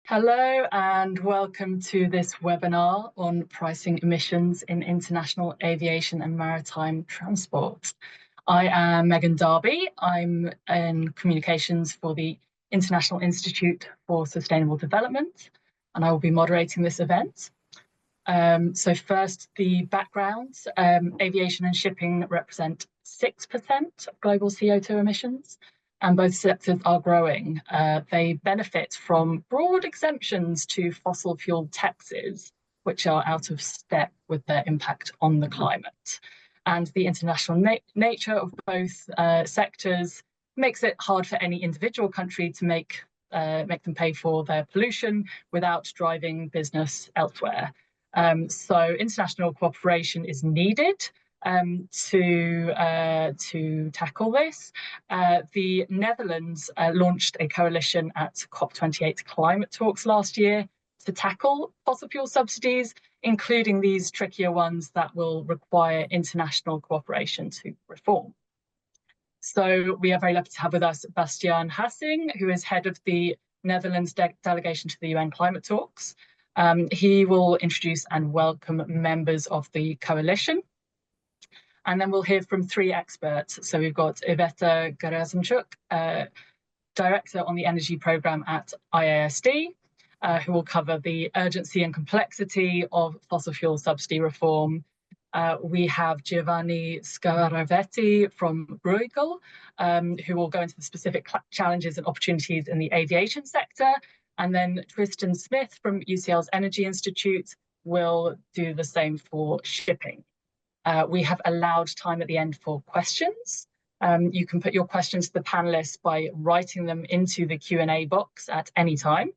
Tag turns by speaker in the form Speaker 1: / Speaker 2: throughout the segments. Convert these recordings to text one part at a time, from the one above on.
Speaker 1: Hello and welcome to this webinar on pricing emissions in international aviation and maritime transport. I am Megan Darby. I'm in communications for the International Institute for Sustainable Development, and I will be moderating this event. So first, the background. Aviation and shipping represent 6% of global CO2 emissions, and both sectors are growing. They benefit from broad exemptions to fossil fuel taxes, which are out of step with their impact on the climate. And the international nature of both sectors makes it hard for any individual country to make them pay for their pollution without driving business elsewhere. So international cooperation is needed to tackle this. The Netherlands launched a coalition at COP28 climate talks last year to tackle fossil fuel subsidies, including these trickier ones that will require international cooperation to reform. So we are very lucky to have with us Bastiaan Hassing, who is head of the Netherlands delegation to the UN climate talks. He will introduce and welcome members of the coalition. And then we'll hear from three experts. So we've got Iveta Gerasimchuk, Director on the Energy Programme at IASD, who will cover the urgency and complexity of fossil fuel subsidy reform. We have Giovanni Scaravetti from Bruegel, who will go into the specific challenges and opportunities in the aviation sector. And then Tristan Smith from UCL's Energy Institute will do the same for shipping. We have allowed time at the end for questions. You can put your questions to the panelists by writing them into the Q&A box at any time.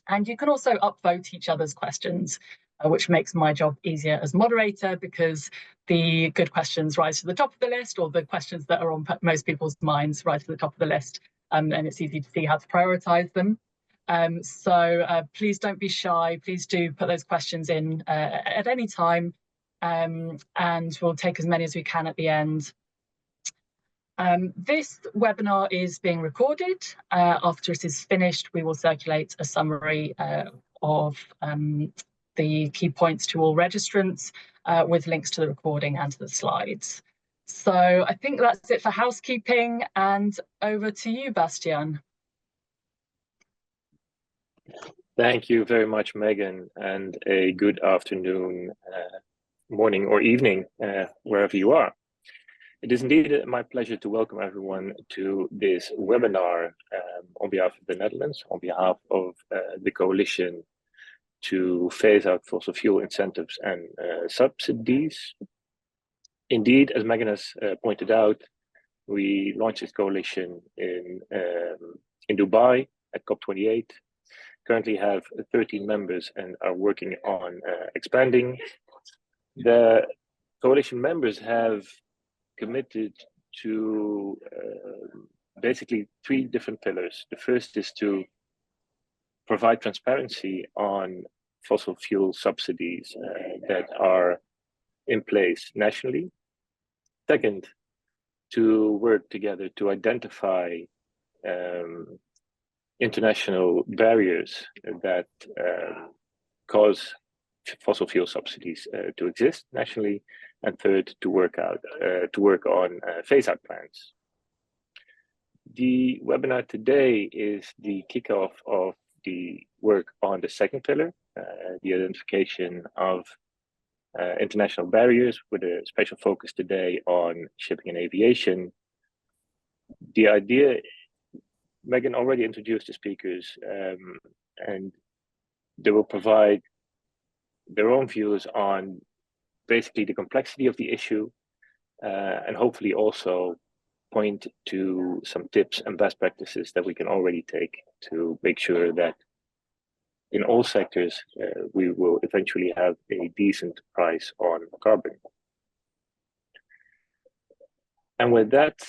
Speaker 1: And you can also upvote each other's questions, which makes my job easier as moderator because the good questions rise to the top of the list, or the questions that are on most people's minds rise to the top of the list. And it's easy to see how to prioritize them. So please don't be shy. Please do put those questions in at any time, and we'll take as many as we can at the end. This webinar is being recorded. After it is finished, we will circulate a summary of the key points to all registrants with links to the recording and to the slides. So I think that's it for housekeeping, and over to you, Bastiaan.
Speaker 2: Thank you very much, Megan, and a good afternoon, morning or evening, wherever you are. It is indeed my pleasure to welcome everyone to this webinar on behalf of the Netherlands, on behalf of the coalition to phase out fossil fuel incentives and subsidies. Indeed, as Megan has pointed out, we launched this coalition in Dubai at COP28. Currently have 13 members and are working on expanding. The coalition members have committed to basically three different pillars. The first is to provide transparency on fossil fuel subsidies that are in place nationally. Second, to work together to identify international barriers that cause fossil fuel subsidies to exist nationally, and third, to work on phase-out plans. The webinar today is the kickoff of the work on the second pillar, the identification of international barriers, with a special focus today on shipping and aviation. The idea, Megan already introduced the speakers, and they will provide their own views on basically the complexity of the issue, and hopefully also point to some tips and best practices that we can already take to make sure that in all sectors we will eventually have a decent price on carbon. And with that,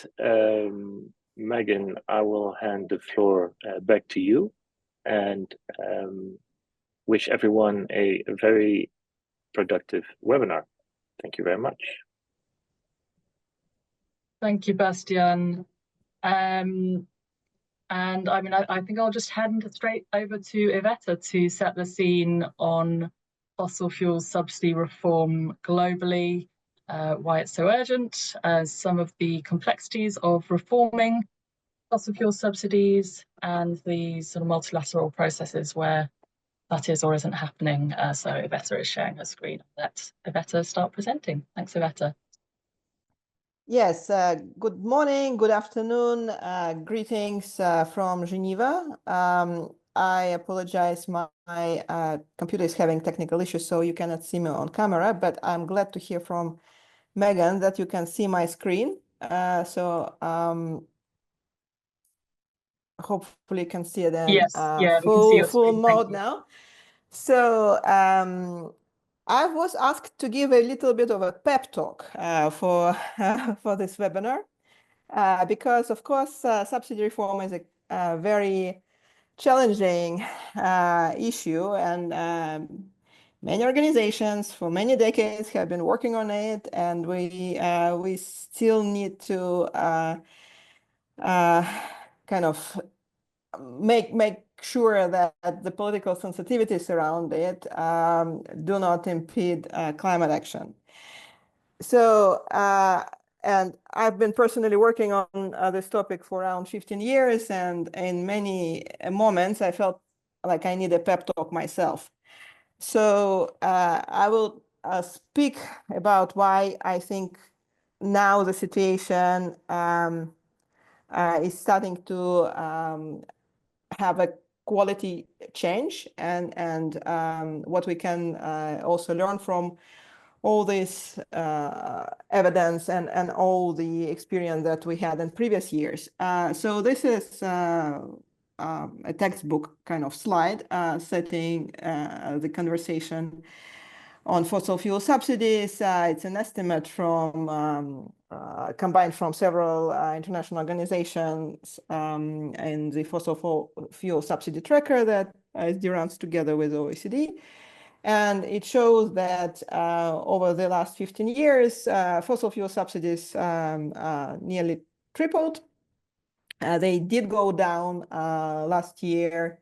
Speaker 2: Megan, I will hand the floor back to you, and wish everyone a very productive webinar. Thank you very much.
Speaker 1: Thank you, Bastiaan. And I mean, I think I'll just hand straight over to Iveta to set the scene on fossil fuel subsidy reform globally, why it's so urgent, some of the complexities of reforming fossil fuel subsidies, and the sort of multilateral processes where that is or isn't happening. So Iveta is sharing her screen. Let Iveta start presenting. Thanks, Iveta.
Speaker 3: Yes, good morning, good afternoon, greetings from Geneva. I apologize, my computer is having technical issues, so you cannot see me on camera, but I'm glad to hear from Megan that you can see my screen. Hopefully you can see it in full mode now. So I was asked to give a little bit of a pep talk for this webinar because, of course, subsidy reform is a very challenging issue, and many organizations for many decades have been working on it, and we still need to kind of make sure that the political sensitivities around it do not impede climate action. So, and I've been personally working on this topic for around 15 years, and in many moments I felt like I need a pep talk myself. So I will speak about why I think now the situation is starting to have a quality change, and what we can also learn from all this evidence and all the experience that we had in previous years. So this is a textbook kind of slide setting the conversation on fossil fuel subsidies. It's an estimate from combined from several international organizations in the fossil fuel subsidy tracker that SD runs together with OECD. And it shows that over the last 15 years, fossil fuel subsidies nearly tripled. They did go down last year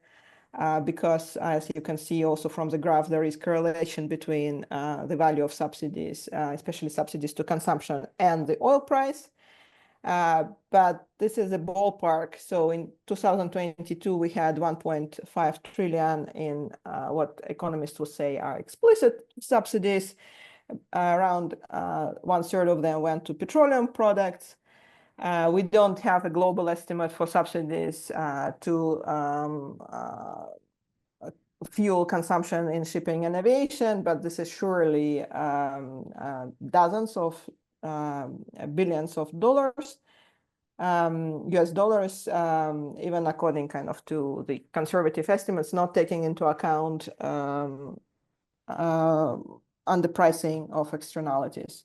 Speaker 3: because, as you can see also from the graph, there is correlation between the value of subsidies, especially subsidies to consumption, and the oil price. But this is a ballpark. So in 2022, we had 1.5 trillion in what economists would say are explicit subsidies. Around 1/3 of them went to petroleum products. We don't have a global estimate for subsidies to fuel consumption in shipping and aviation, but this is surely dozens of billions of dollars, US dollars, even according kind of to the conservative estimates, not taking into account underpricing of externalities.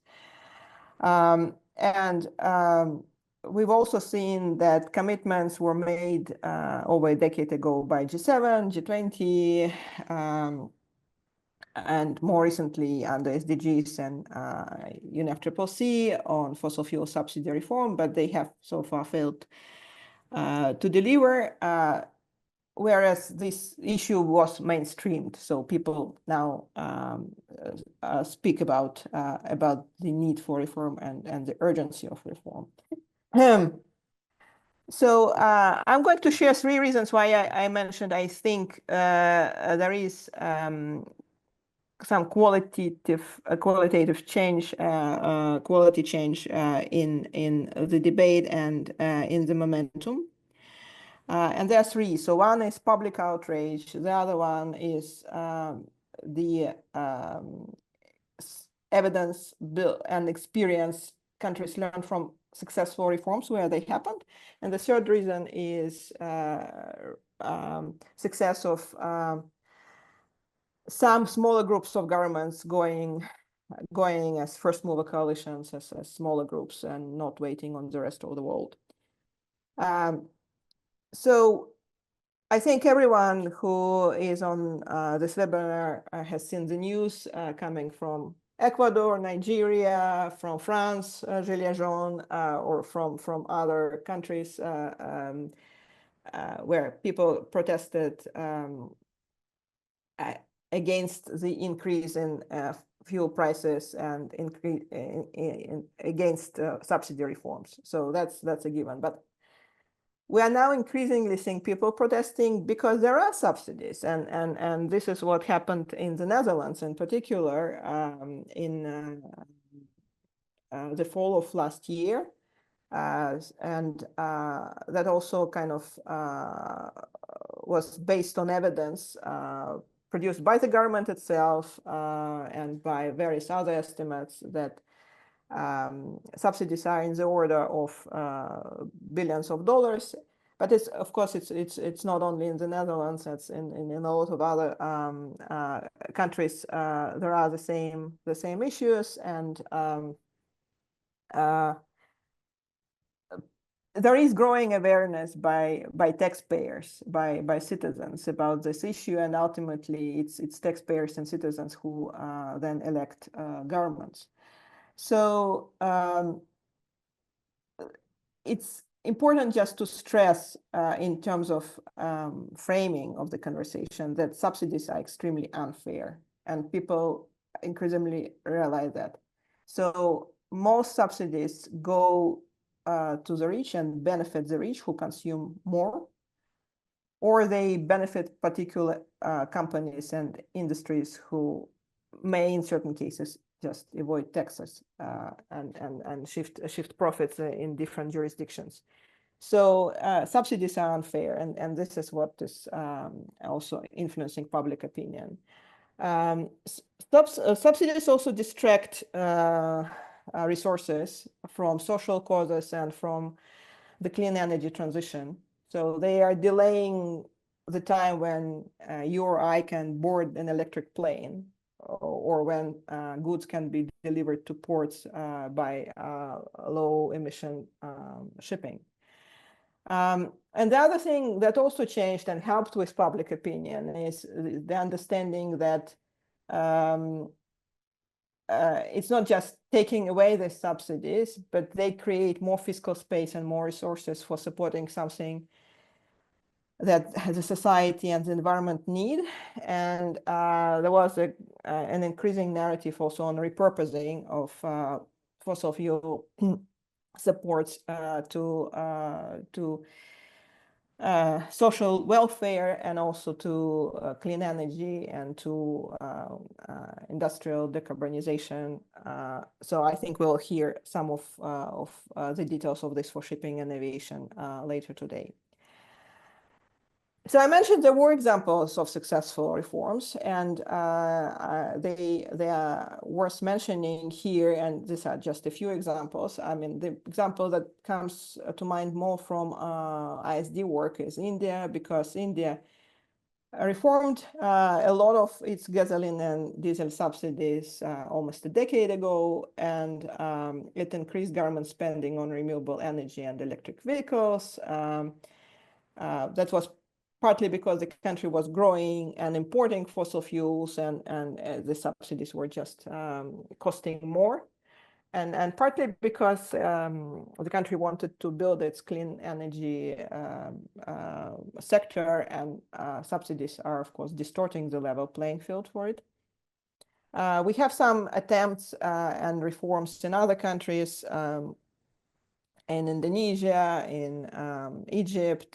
Speaker 3: We've also seen that commitments were made over a decade ago by G7, G20, and more recently under SDGs and UNFCCC on fossil fuel subsidy reform, but they have so far failed to deliver, whereas this issue was mainstreamed. So people now speak about the need for reform and the urgency of reform. So I'm going to share 3 reasons why I mentioned I think there is some qualitative change, quality change in the debate and in the momentum. And there are 3. So one is public outrage. The other one is the evidence and experience countries learn from successful reforms where they happened. And the third reason is success of some smaller groups of governments going as first mover coalitions, as smaller groups, and not waiting on the rest of the world. So I think everyone who is on this webinar has seen the news coming from Ecuador, Nigeria, from France, Gilets jaunes, or from other countries where people protested against the increase in fuel prices and against subsidy reforms. So that's a given. But we are now increasingly seeing people protesting because there are subsidies, and this is what happened in the Netherlands in particular in the fall of last year. And that also kind of was based on evidence produced by the government itself and by various other estimates that subsidies are in the order of billions of dollars. But it's, of course, it's not only in the Netherlands. It's in a lot of other countries. There are the same issues, and there is growing awareness by taxpayers, by citizens about this issue, and ultimately it's taxpayers and citizens who then elect governments. So it's important just to stress in terms of framing of the conversation that subsidies are extremely unfair, and people increasingly realize that. So most subsidies go to the rich and benefit the rich who consume more, or they benefit particular companies and industries who may, in certain cases, just avoid taxes and shift profits in different jurisdictions. So subsidies are unfair, and this is what is also influencing public opinion. Subsidies also distract resources from social causes and from the clean energy transition. So they are delaying the time when you or I can board an electric plane, or when goods can be delivered to ports by low emission shipping. And the other thing that also changed and helped with public opinion is the understanding that it's not just taking away the subsidies, but they create more fiscal space and more resources for supporting something that the society and the environment need. And there was an increasing narrative also on repurposing of fossil fuel supports to social welfare, and also to clean energy and to industrial decarbonization. So I think we'll hear some of the details of this for shipping and aviation later today. So I mentioned there were examples of successful reforms, and they are worth mentioning here, and these are just a few examples. I mean, the example that comes to mind more from ISD work is India, because India reformed a lot of its gasoline and diesel subsidies almost a decade ago, and it increased government spending on renewable energy and electric vehicles. That was partly because the country was growing and importing fossil fuels, and the subsidies were just costing more. And partly because the country wanted to build its clean energy sector, and subsidies are, of course, distorting the level playing field for it. We have some attempts and reforms in other countries, in Indonesia, in Egypt,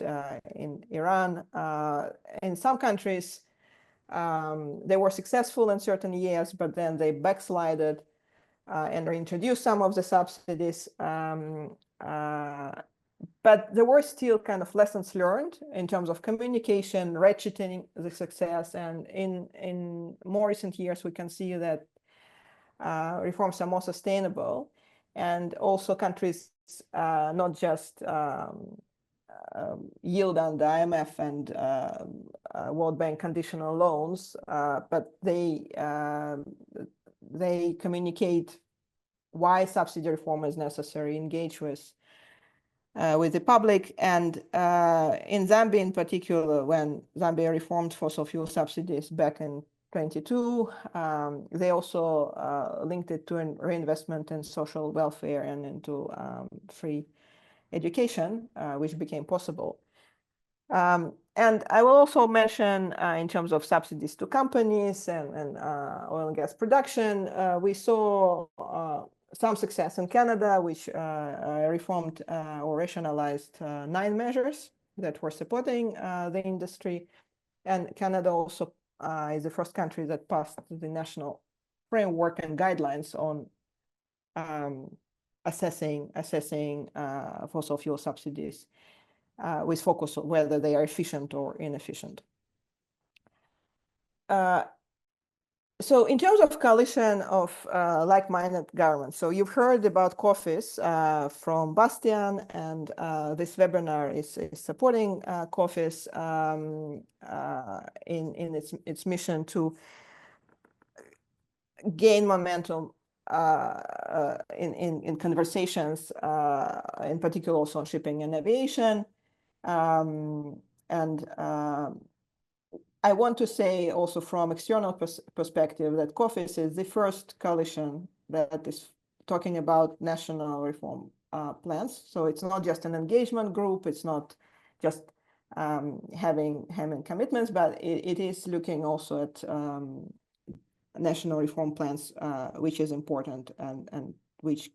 Speaker 3: in Iran. In some countries, they were successful in certain years, but then they backslided and reintroduced some of the subsidies. But there were still kind of lessons learned in terms of communication, ratcheting the success. And in more recent years, we can see that reforms are more sustainable. And also countries not just yield under IMF and World Bank conditional loans, but they communicate why subsidy reform is necessary, engage with the public. And in Zambia in particular, when Zambia reformed fossil fuel subsidies back in 2022, they also linked it to a reinvestment in social welfare and into free education, which became possible. And I will also mention in terms of subsidies to companies and oil and gas production, we saw some success in Canada, which reformed or rationalized 9 measures that were supporting the industry. And Canada also is the first country that passed the national framework and guidelines on assessing fossil fuel subsidies with focus on whether they are efficient or inefficient. So in terms of coalition of like-minded governments, so you've heard about COFIS from Bastian, and this webinar is supporting COFIS in its mission to gain momentum in conversations, in particular also on shipping and aviation. I want to say also from external perspective that COFIS is the first coalition that is talking about national reform plans. So it's not just an engagement group, it's not just having commitments, but it is looking also at national reform plans, which is important and which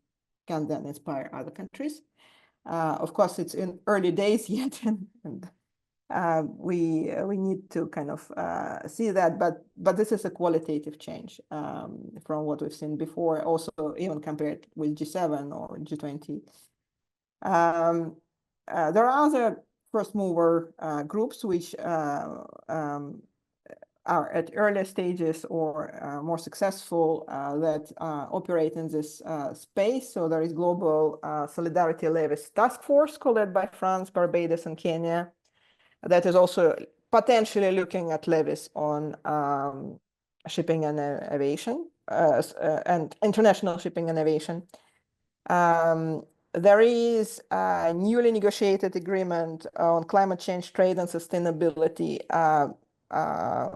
Speaker 3: can then inspire other countries. Of course, it's in early days yet, and we need to kind of see that, but this is a qualitative change from what we've seen before, also even compared with G7 or G20. There are other first mover groups which are at earlier stages or more successful that operate in this space. So there is Global Solidarity Levies Task Force led by France, Barbados, and Kenya that is also potentially looking at levies on shipping and aviation and international shipping and aviation. There is a newly negotiated agreement on climate change, trade, and sustainability,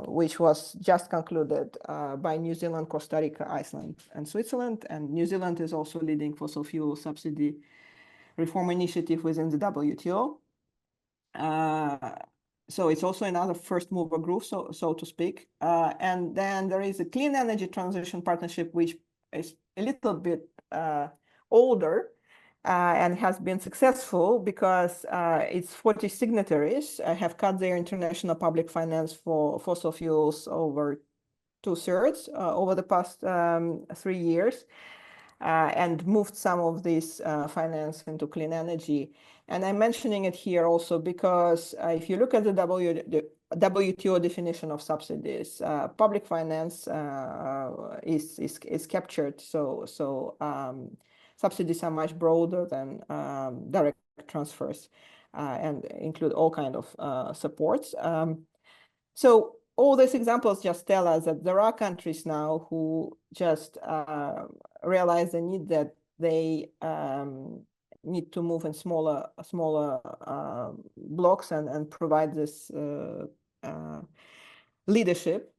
Speaker 3: which was just concluded by New Zealand, Costa Rica, Iceland, and Switzerland. And New Zealand is also leading fossil fuel subsidy reform initiative within the WTO. So it's also another first mover group, so to speak. And then there is a Clean Energy Transition Partnership, which is a little bit older and has been successful because its 40 signatories have cut their international public finance for fossil fuels over 2/3 over the past 3 years. And moved some of this finance into clean energy. And I'm mentioning it here also because if you look at the WTO definition of subsidies, public finance is captured. So subsidies are much broader than direct transfers and include all kinds of supports. So all these examples just tell us that there are countries now who just realize the need that they need to move in smaller blocks and provide this leadership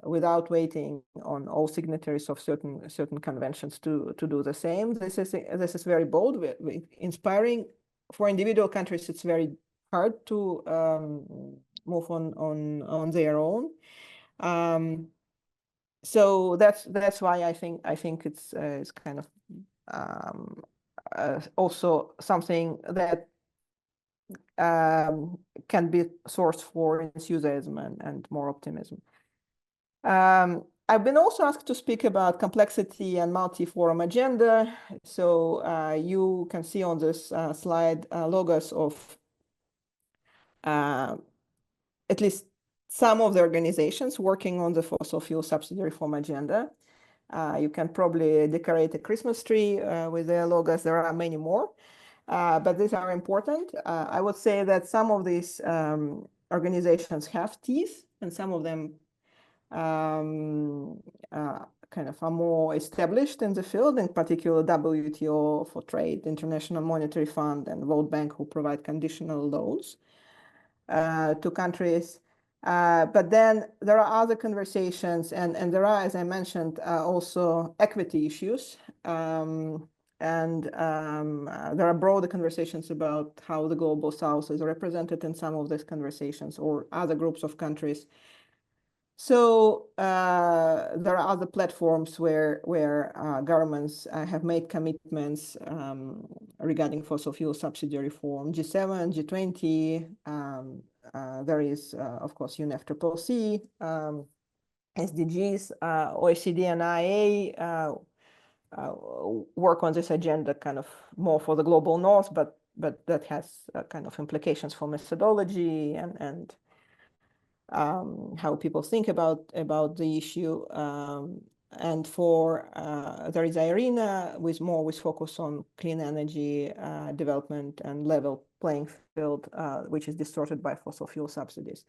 Speaker 3: without waiting on all signatories of certain conventions to do the same. This is very bold, inspiring. For individual countries, it's very hard to move on their own. So that's why I think it's kind of also something that can be source for enthusiasm and more optimism. I've been also asked to speak about complexity and multi-forum agenda. So you can see on this slide logos of at least some of the organizations working on the fossil fuel subsidy reform agenda. You can probably decorate a Christmas tree with their logos. There are many more, but these are important. I would say that some of these organizations have teeth, and some of them kind of are more established in the field, in particular WTO for trade, International Monetary Fund, and World Bank, who provide conditional loans to countries. But then there are other conversations, and there are, as I mentioned, also equity issues. and there are broader conversations about how the global south is represented in some of these conversations or other groups of countries. So there are other platforms where governments have made commitments regarding fossil fuel subsidy reform. G7, G20. There is, of course, UNFCCC, SDGs, OECD and IA work on this agenda kind of more for the global north, but that has kind of implications for methodology and how people think about the issue. And for there is IRENA with focus on clean energy development and level playing field, which is distorted by fossil fuel subsidies.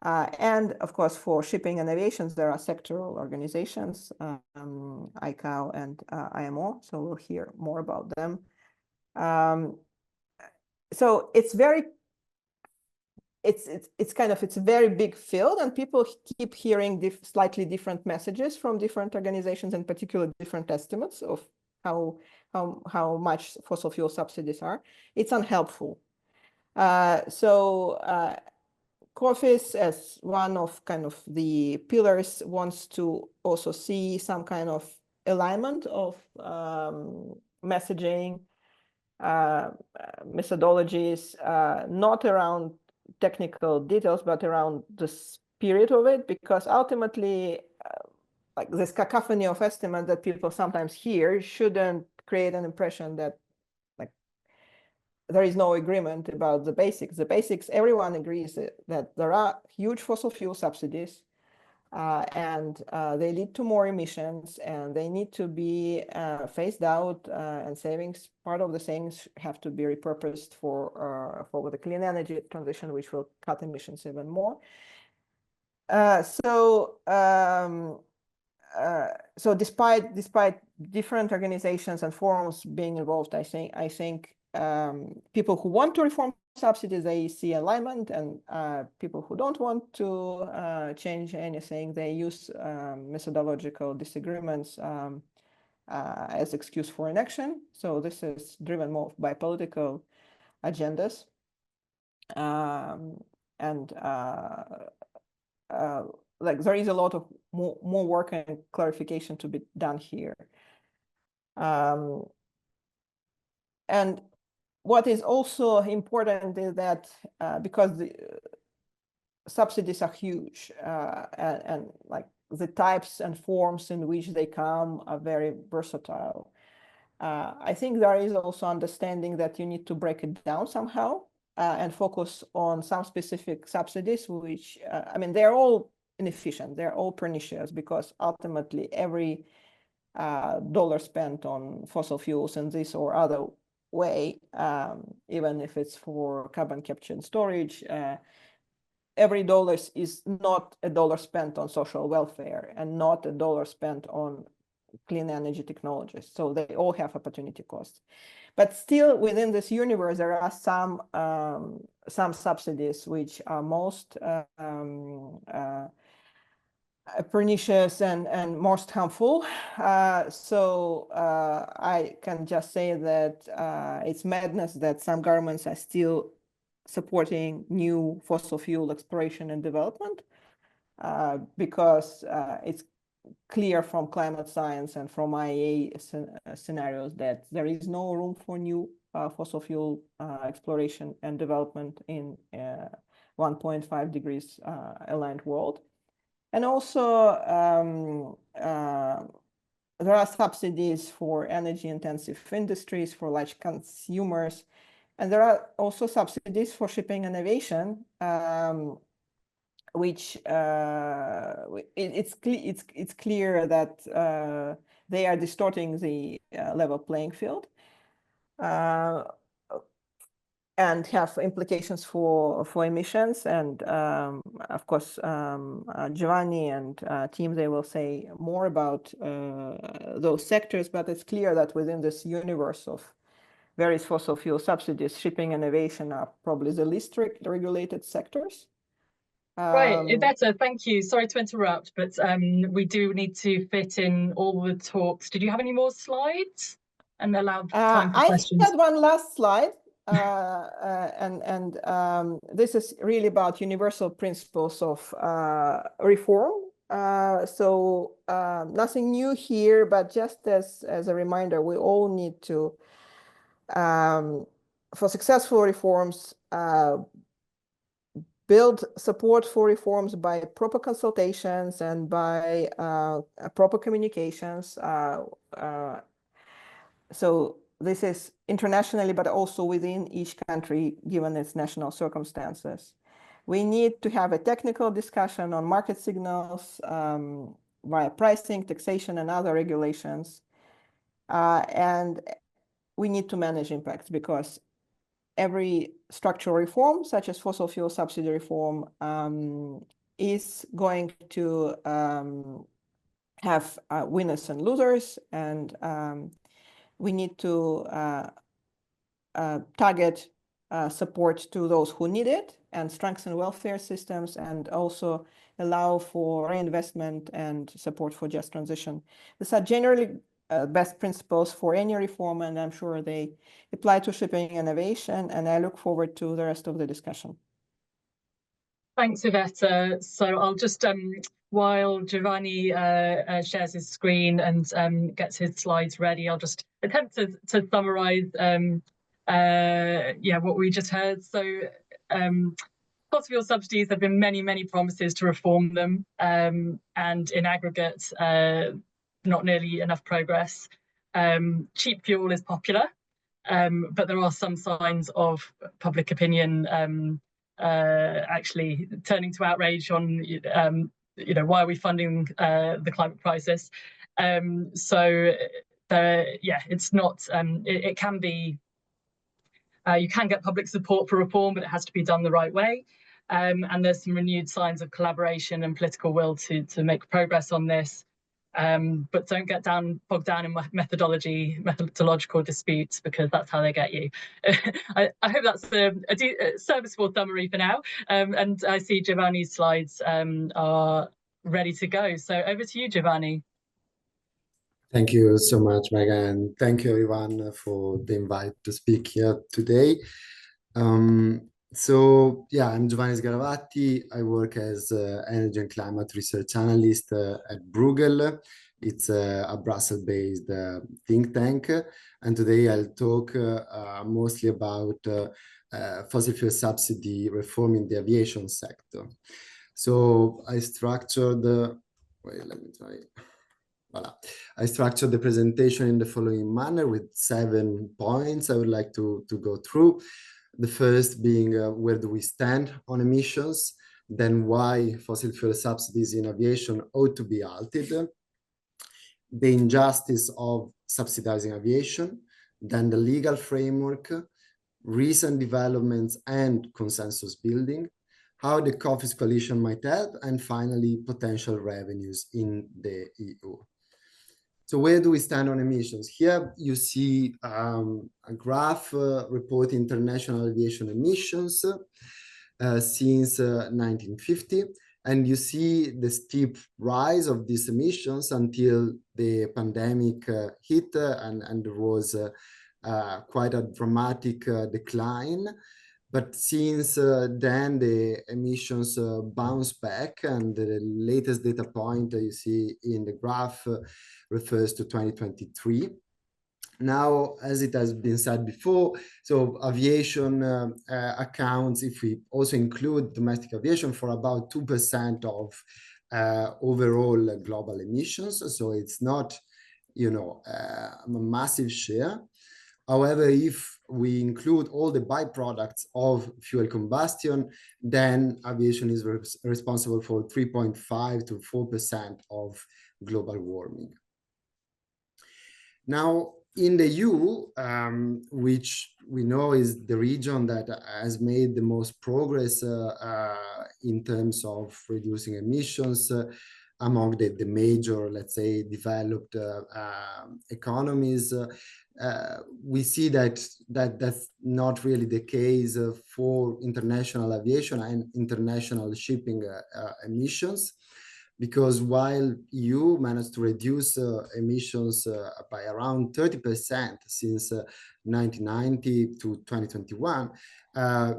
Speaker 3: And of course, for shipping and aviation, there are sectoral organizations, ICAO and IMO. So we'll hear more about them. So it's very it's a very big field, and people keep hearing slightly different messages from different organizations, in particular different estimates of how much fossil fuel subsidies are. It's unhelpful. COFIS, as one of kind of the pillars, wants to also see some kind of alignment of messaging, methodologies, not around technical details, but around the spirit of it, because ultimately, like this cacophony of estimates that people sometimes hear shouldn't create an impression that like there is no agreement about the basics. The basics, everyone agrees that there are huge fossil fuel subsidies, and they lead to more emissions, and they need to be phased out, and savings, part of the savings have to be repurposed for the clean energy transition, which will cut emissions even more. So despite different organizations and forums being involved, I think people who want to reform subsidies, they see alignment, and people who don't want to change anything, they use methodological disagreements as excuse for inaction. So this is driven more by political agendas, like there is a lot of more work and clarification to be done here. And what is also important is that because the subsidies are huge, and like the types and forms in which they come are very versatile, I think there is also understanding that you need to break it down somehow and focus on some specific subsidies, which, I mean, they're all inefficient, they're all pernicious, because ultimately every dollar spent on fossil fuels in this or other way, even if it's for carbon capture and storage, every dollar is not a dollar spent on social welfare and not a dollar spent on clean energy technologies. So they all have opportunity costs. But still, within this universe, there are some subsidies which are most pernicious and most harmful. So I can just say that it's madness that some governments are still supporting new fossil fuel exploration and development, because it's clear from climate science and from IEA scenarios that there is no room for new fossil fuel exploration and development in 1.5 degrees aligned world. And also there are subsidies for energy intensive industries, for large consumers, and there are also subsidies for shipping and aviation, which it's clear that they are distorting the level playing field, and have implications for emissions. And of course, Giovanni and team, they will say more about those sectors, but it's clear that within this universe of various fossil fuel subsidies, shipping and aviation are probably the least regulated sectors.
Speaker 1: Right, Iveta, thank you. Sorry to interrupt, but we do need to fit in all the talks. Did you have any more slides? and allow time for
Speaker 3: I
Speaker 1: questions.
Speaker 3: had one last slide, this is really about universal principles of reform. Nothing new here, but just as a reminder, we all need to, for successful reforms, build support for reforms by proper consultations and by proper communications. So this is internationally, but also within each country, given its national circumstances. We need to have a technical discussion on market signals via pricing, taxation, and other regulations. And we need to manage impacts, because every structural reform, such as fossil fuel subsidy reform, is going to have winners and losers, and we need to target support to those who need it, and strengthen welfare systems, and also allow for reinvestment and support for just transition. These are generally best principles for any reform, and I'm sure they apply to shipping and aviation, and I look forward to the rest of the discussion.
Speaker 1: Thanks, Iveta. So I'll just, while Giovanni shares his screen and gets his slides ready, I'll just attempt to summarize what we just heard. So fossil fuel subsidies, there have been many promises to reform them, and in aggregate, not nearly enough progress. Cheap fuel is popular, but there are some signs of public opinion actually turning to outrage on, why are we funding the climate crisis? It's not, it can be, you can get public support for reform, but it has to be done the right way. And there's some renewed signs of collaboration and political will to make progress on this. But don't get bogged down in methodological disputes, because that's how they get you. I hope that's a serviceable summary for now. And I see Giovanni's slides are ready to go. So over to you, Giovanni.
Speaker 4: Thank you so much, Megan. Thank you, everyone, for the invite to speak here today. I'm Giovanni Sgaravatti. I work as Energy and Climate Research Analyst at Bruegel. It's a Brussels-based think tank. And today I'll talk mostly about fossil fuel subsidy reform in the aviation sector. So I structured I structured the presentation in the following manner, with 7 points I would like to go through. The first being where do we stand on emissions, then why fossil fuel subsidies in aviation ought to be halted, the injustice of subsidizing aviation, then the legal framework, recent developments and consensus building, how the COFIS coalition might help, and finally, potential revenues in the EU. So where do we stand on emissions? Here you see a graph reporting international aviation emissions since 1950. And you see the steep rise of these emissions until the pandemic hit, and there was quite a dramatic decline. But since then, the emissions bounced back, and the latest data point you see in the graph refers to 2023. Now, as it has been said before, so aviation accounts, if we also include domestic aviation, for about 2% of overall global emissions. So it's not, a massive share. However, if we include all the byproducts of fuel combustion, then aviation is responsible for 3.5 to 4% of global warming. Now, in the EU, which we know is the region that has made the most progress in terms of reducing emissions among the major, let's say, developed economies, we see that that's not really the case for international aviation and international shipping emissions. because while EU managed to reduce emissions by around 30% since 1990 to 2021,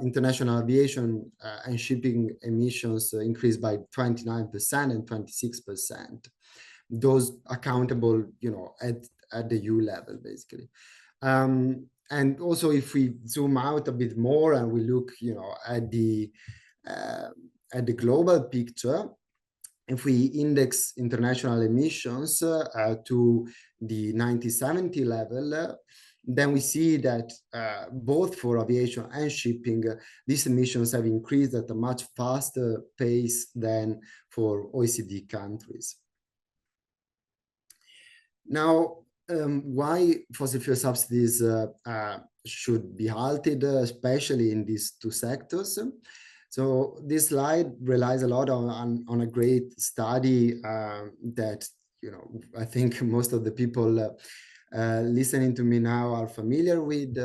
Speaker 4: international aviation and shipping emissions increased by 29% and 26%. Those accountable, at the EU level, basically. And also, if we zoom out a bit more and we look, at the global picture, if we index international emissions to the 1970 level, then we see that both for aviation and shipping, these emissions have increased at a much faster pace than for OECD countries. Now, why fossil fuel subsidies should be halted, especially in these two sectors? So this slide relies a lot on a great study that, I think most of the people listening to me now are familiar with,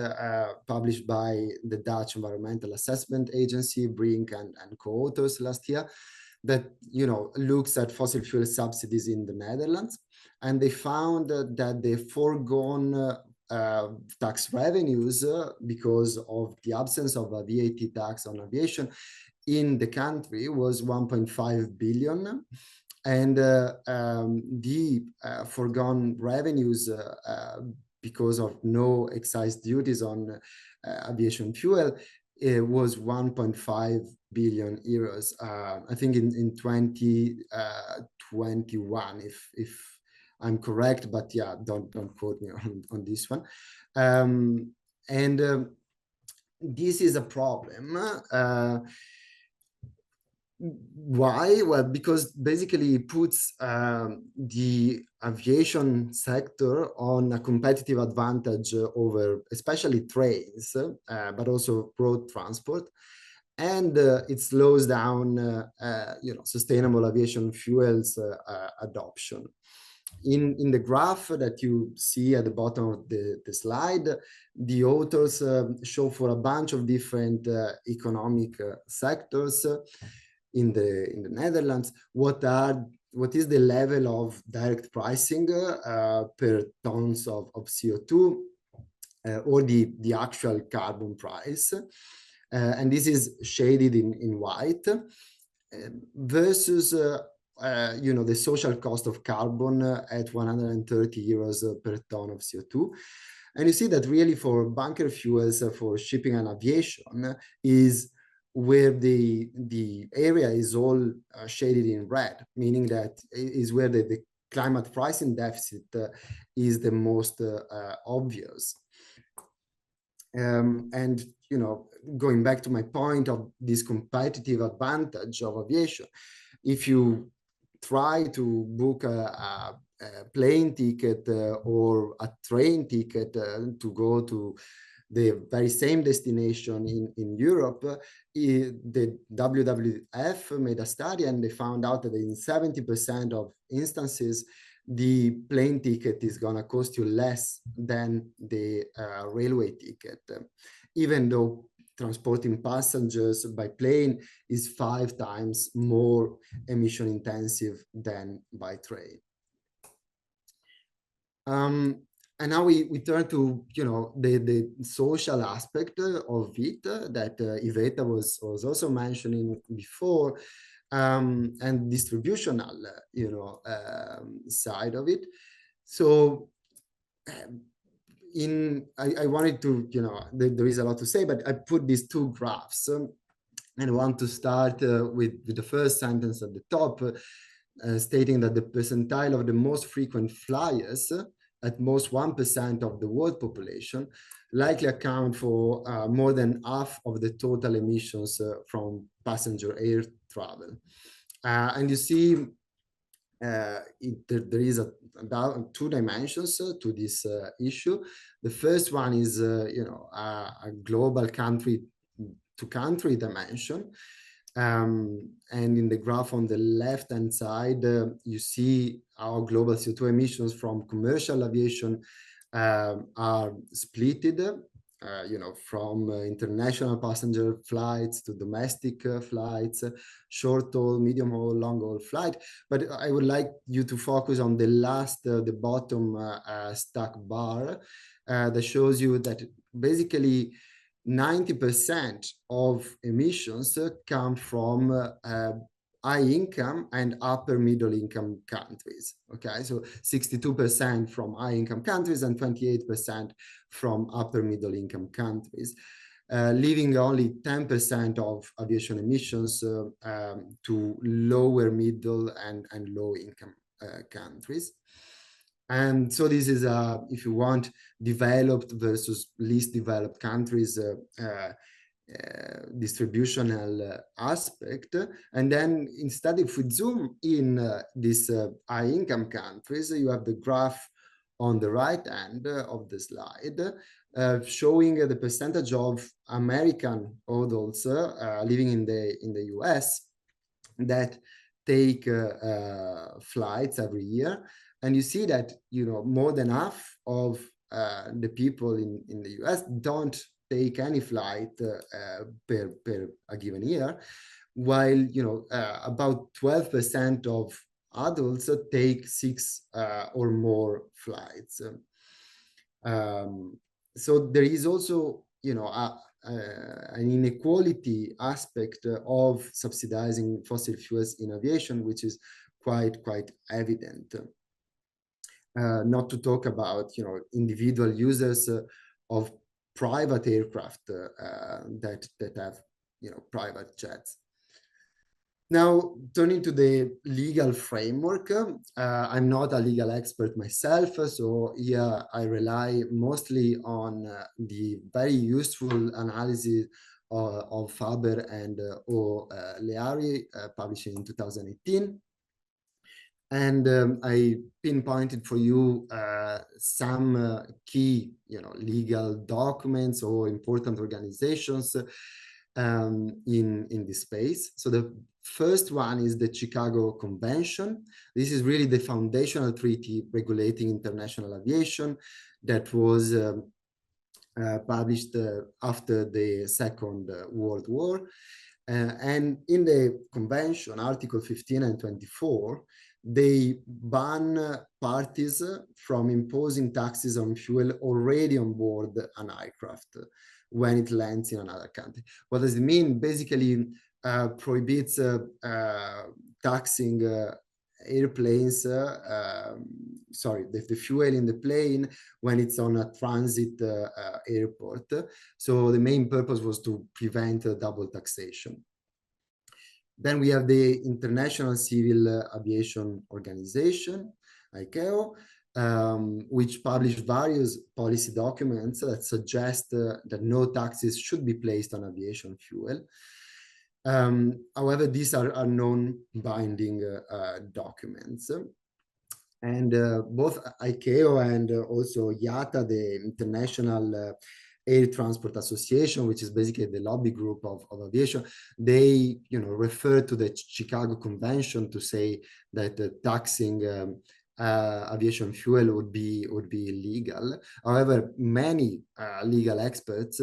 Speaker 4: published by the Dutch Environmental Assessment Agency, Brink and co-authors last year, that, looks at fossil fuel subsidies in the Netherlands. And they found that the foregone tax revenues, because of the absence of a VAT tax on aviation in the country, was 1.5 billion. And the foregone revenues, because of no excise duties on aviation fuel, it was 1.5 billion euros. I think in 2021, if I'm correct, but yeah, don't quote me on this one. This is a problem. Why? Well, because basically it puts the aviation sector on a competitive advantage over especially trains, but also road transport. And it slows down sustainable aviation fuels adoption. In the graph that you see at the bottom of the slide, the authors show for a bunch of different economic sectors in the Netherlands what is the level of direct pricing per tons of CO2 or the actual carbon price. And this is shaded in white versus the social cost of carbon at 130 euros per ton of CO2. And you see that really for bunker fuels, for shipping and aviation, is where the area is all shaded in red, meaning that is where the climate pricing deficit is the most obvious. And going back to my point of this competitive advantage of aviation, if you try to book a plane ticket or a train ticket to go to the very same destination in Europe, the WWF made a study and they found out that in 70% of instances, the plane ticket is going to cost you less than the railway ticket, even though transporting passengers by plane is 5 times more emission intensive than by train. And now we turn to the social aspect of it that Iveta was also mentioning before, and distributional side of it. So I wanted to there is a lot to say, but I put these two graphs, and I want to start with the first sentence at the top, stating that the percentile of the most frequent flyers, at most 1% of the world population, likely account for more than half of the total emissions from passenger air travel. And you see there is two dimensions to this issue. The first one is a global country-to-country dimension. And in the graph on the left-hand side, you see how global CO2 emissions from commercial aviation are splitted from international passenger flights to domestic flights, short haul, medium haul, long haul flight. But I would like you to focus on the last, the bottom stack bar that shows you that basically 90% of emissions come from high income and upper middle income countries. Okay, so 62% from high income countries and 28% from upper middle income countries, leaving only 10% of aviation emissions to lower middle and low income countries. And so this is, if you want, developed versus least developed countries distributional aspect. And then instead, if we zoom in these high income countries, you have the graph on the right hand of the slide showing the percentage of American adults living in the US that take flights every year. And you see that, more than half of the people in the US don't take any flight per a given year, while about 12% of adults take 6 or more flights. So there is also an inequality aspect of subsidizing fossil fuels in aviation, which is quite evident. Not to talk about individual users of private aircraft that have private jets. Now, turning to the legal framework, I'm not a legal expert myself, so here I rely mostly on the very useful analysis of Faber and O'Leary, published in 2018. And I pinpointed for you some key, legal documents or important organizations in this space. So the first one is the Chicago Convention. This is really the foundational treaty regulating international aviation that was published after the Second World War. And in the convention, Article 15 and 24, they ban parties from imposing taxes on fuel already on board an aircraft when it lands in another country. What does it mean? Basically, prohibits taxing airplanes, the fuel in the plane when it's on a transit airport. So the main purpose was to prevent double taxation. Then we have the International Civil Aviation Organization, ICAO, which published various policy documents that suggest that no taxes should be placed on aviation fuel. However, these are non-binding documents. And both ICAO and also IATA, the International Air Transport Association, which is basically the lobby group of aviation, they refer to the Chicago Convention to say that taxing aviation fuel would be illegal. However, many legal experts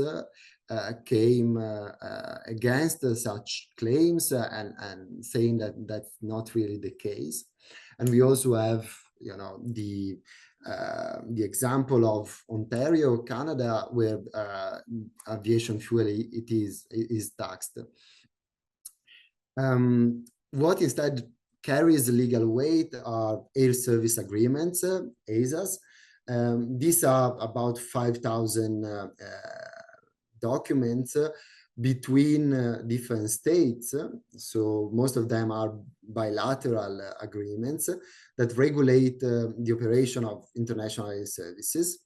Speaker 4: came against such claims and saying that that's not really the case. And we also have the example of Ontario, Canada, where aviation fuel is taxed. What instead carries legal weight are air service agreements, ASAs. These are about 5,000 documents between different states. So most of them are bilateral agreements that regulate the operation of international air services.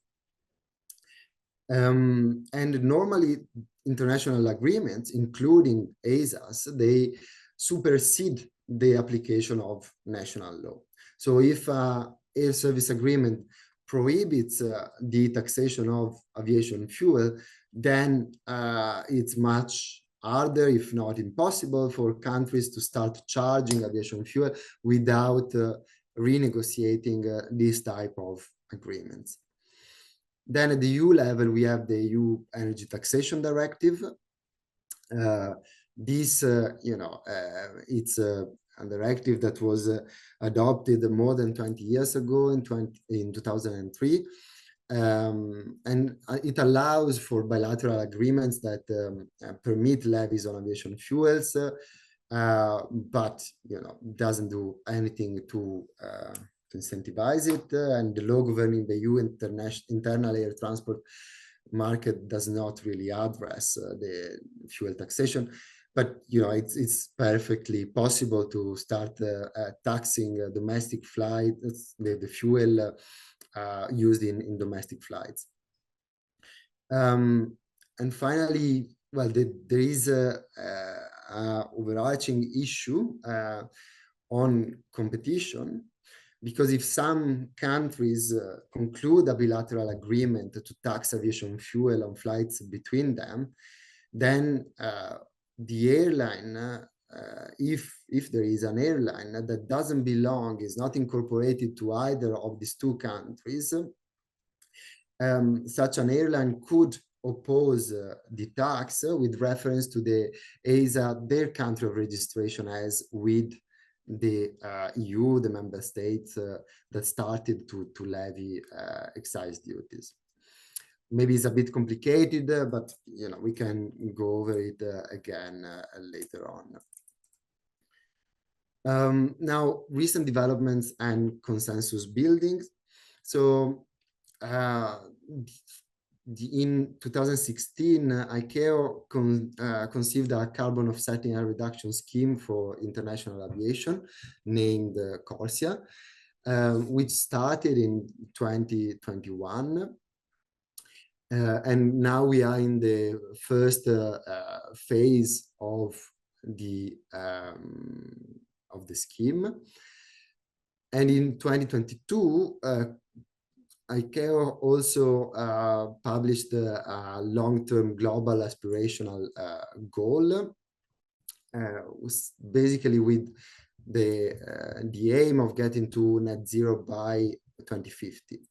Speaker 4: And normally international agreements, including ASAs, they supersede the application of national law. So if an air service agreement prohibits the taxation of aviation fuel, then it's much harder, if not impossible, for countries to start charging aviation fuel without renegotiating this type of agreements. Then at the EU level, we have the EU Energy Taxation Directive. It's a directive that was adopted more than 20 years ago in 2003. And it allows for bilateral agreements that permit levies on aviation fuels, but doesn't do anything to incentivize it. And the law governing the EU internal air transport market does not really address the fuel taxation. But it's perfectly possible to start taxing domestic flights, the fuel used in domestic flights. And finally, well, there is a overarching issue on competition, because if some countries conclude a bilateral agreement to tax aviation fuel on flights between them, then the airline, if there is an airline that doesn't belong, is not incorporated to either of these two countries, such an airline could oppose the tax with reference to the ESA, their country of registration, as with the EU, the member states that started to levy excise duties. Maybe it's a bit complicated, but we can go over it again later on. Now, recent developments and consensus building. So in 2016, ICAO conceived a carbon offsetting and reduction scheme for international aviation named CORSIA, which started in 2021. And now we are in the first phase of the scheme. And in 2022, ICAO also published a long-term global aspirational goal, basically with the aim of getting to net zero by 2050.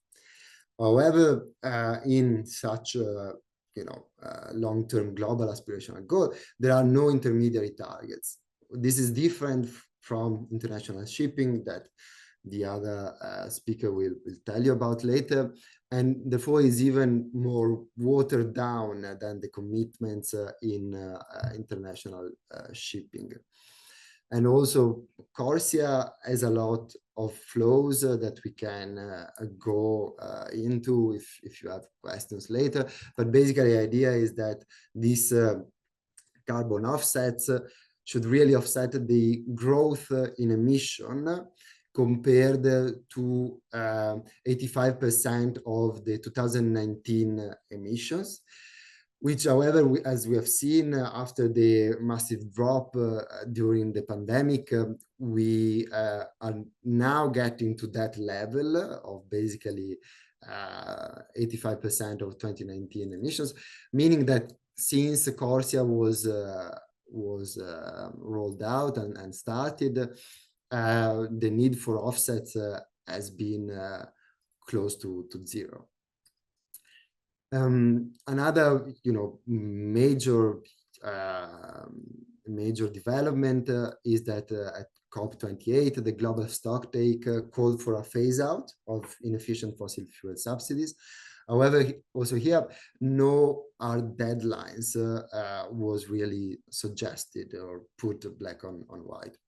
Speaker 4: However, in such a long-term global aspirational goal, there are no intermediary targets. This is different from international shipping that the other speaker will tell you about later, and therefore is even more watered down than the commitments in international shipping. And also, CORSIA has a lot of flows that we can go into if you have questions later. But basically, the idea is that these carbon offsets should really offset the growth in emission compared to 85% of the 2019 emissions, which, however, as we have seen after the massive drop during the pandemic, we are now getting to that level of basically 85% of 2019 emissions, meaning that since CORSIA was rolled out and started, the need for offsets has been close to zero. Another, major development is that at COP28, the global stocktake called for a phase out of inefficient fossil fuel subsidies. However, also here, no hard deadlines was really suggested or put black on white.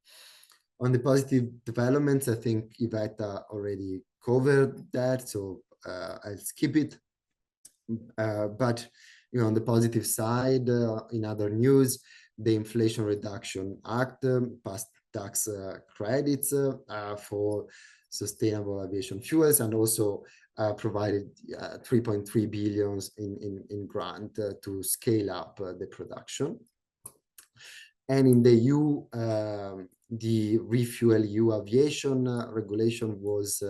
Speaker 4: On the positive developments, I think Iveta already covered that, so I'll skip it. But on the positive side, in other news, the Inflation Reduction Act passed tax credits for sustainable aviation fuels, and also provided 3.3 billion in grant to scale up the production. And in the EU, the Refuel EU Aviation regulation was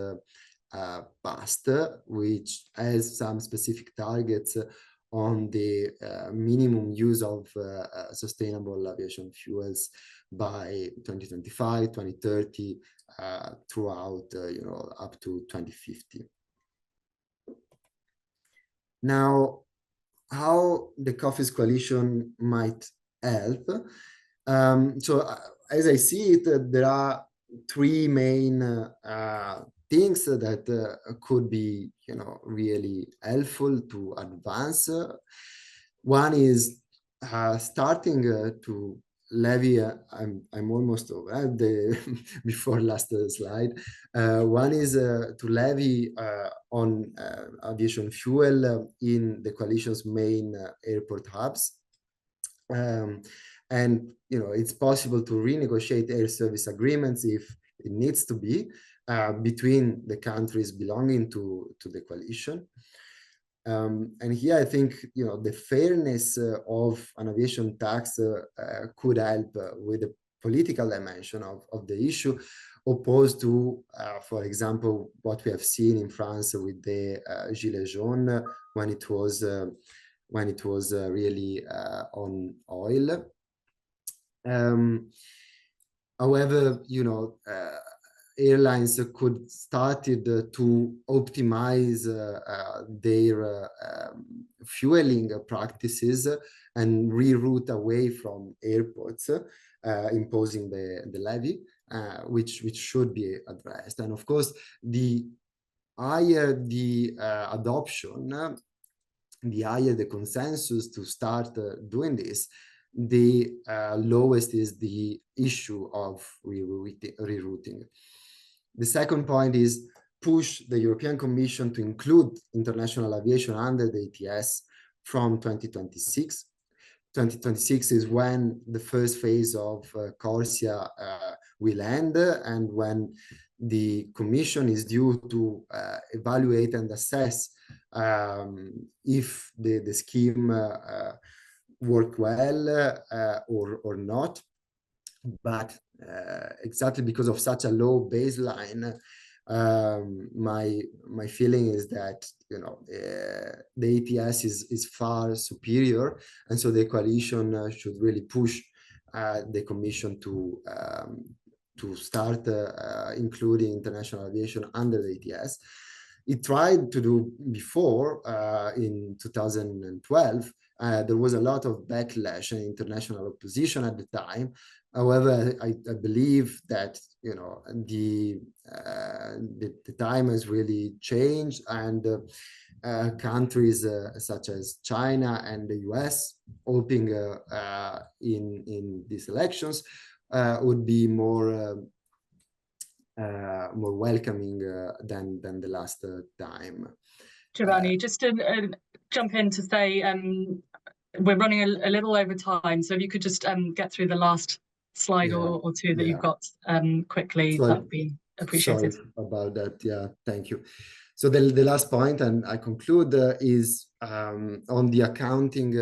Speaker 4: passed, which has some specific targets on the minimum use of sustainable aviation fuels by 2025, 2030, throughout, up to 2050. Now, how the COFIS coalition might help. As I see it, there are three main things that could be, really helpful to advance. One is starting to levy. I'm almost over the before last slide. One is to levy on aviation fuel in the coalition's main airport hubs. And it's possible to renegotiate air service agreements if it needs to be between the countries belonging to the coalition. And here I think the fairness of an aviation tax could help with the political dimension of the issue, opposed to, for example, what we have seen in France with the Gilets jaunes when it was really on oil. However, airlines could started to optimize their fueling practices and reroute away from airports, imposing the levy, which should be addressed. And of course, the higher the adoption, the higher the consensus to start doing this, the lowest is the issue of rerouting. The second point is push the European Commission to include international aviation under the ETS from 2026. 2026 is when the first phase of CORSIA will end, and when the Commission is due to evaluate and assess if the scheme worked well or not. But exactly because of such a low baseline, my feeling is that the ETS is far superior, and so the coalition should really push the Commission to start including international aviation under the ETS. It tried to do before in 2012. There was a lot of backlash and international opposition at the time. However, I believe that the time has really changed, and countries such as China and the US, hoping in these elections, would be more welcoming than the last time.
Speaker 1: Giovanni, just to jump in to say, we're running a little over time, so if you could just get through the last slide or two that you've got quickly, that would be appreciated.
Speaker 4: Sorry about that. Yeah, thank you. So the last point, and I conclude, is on the accounting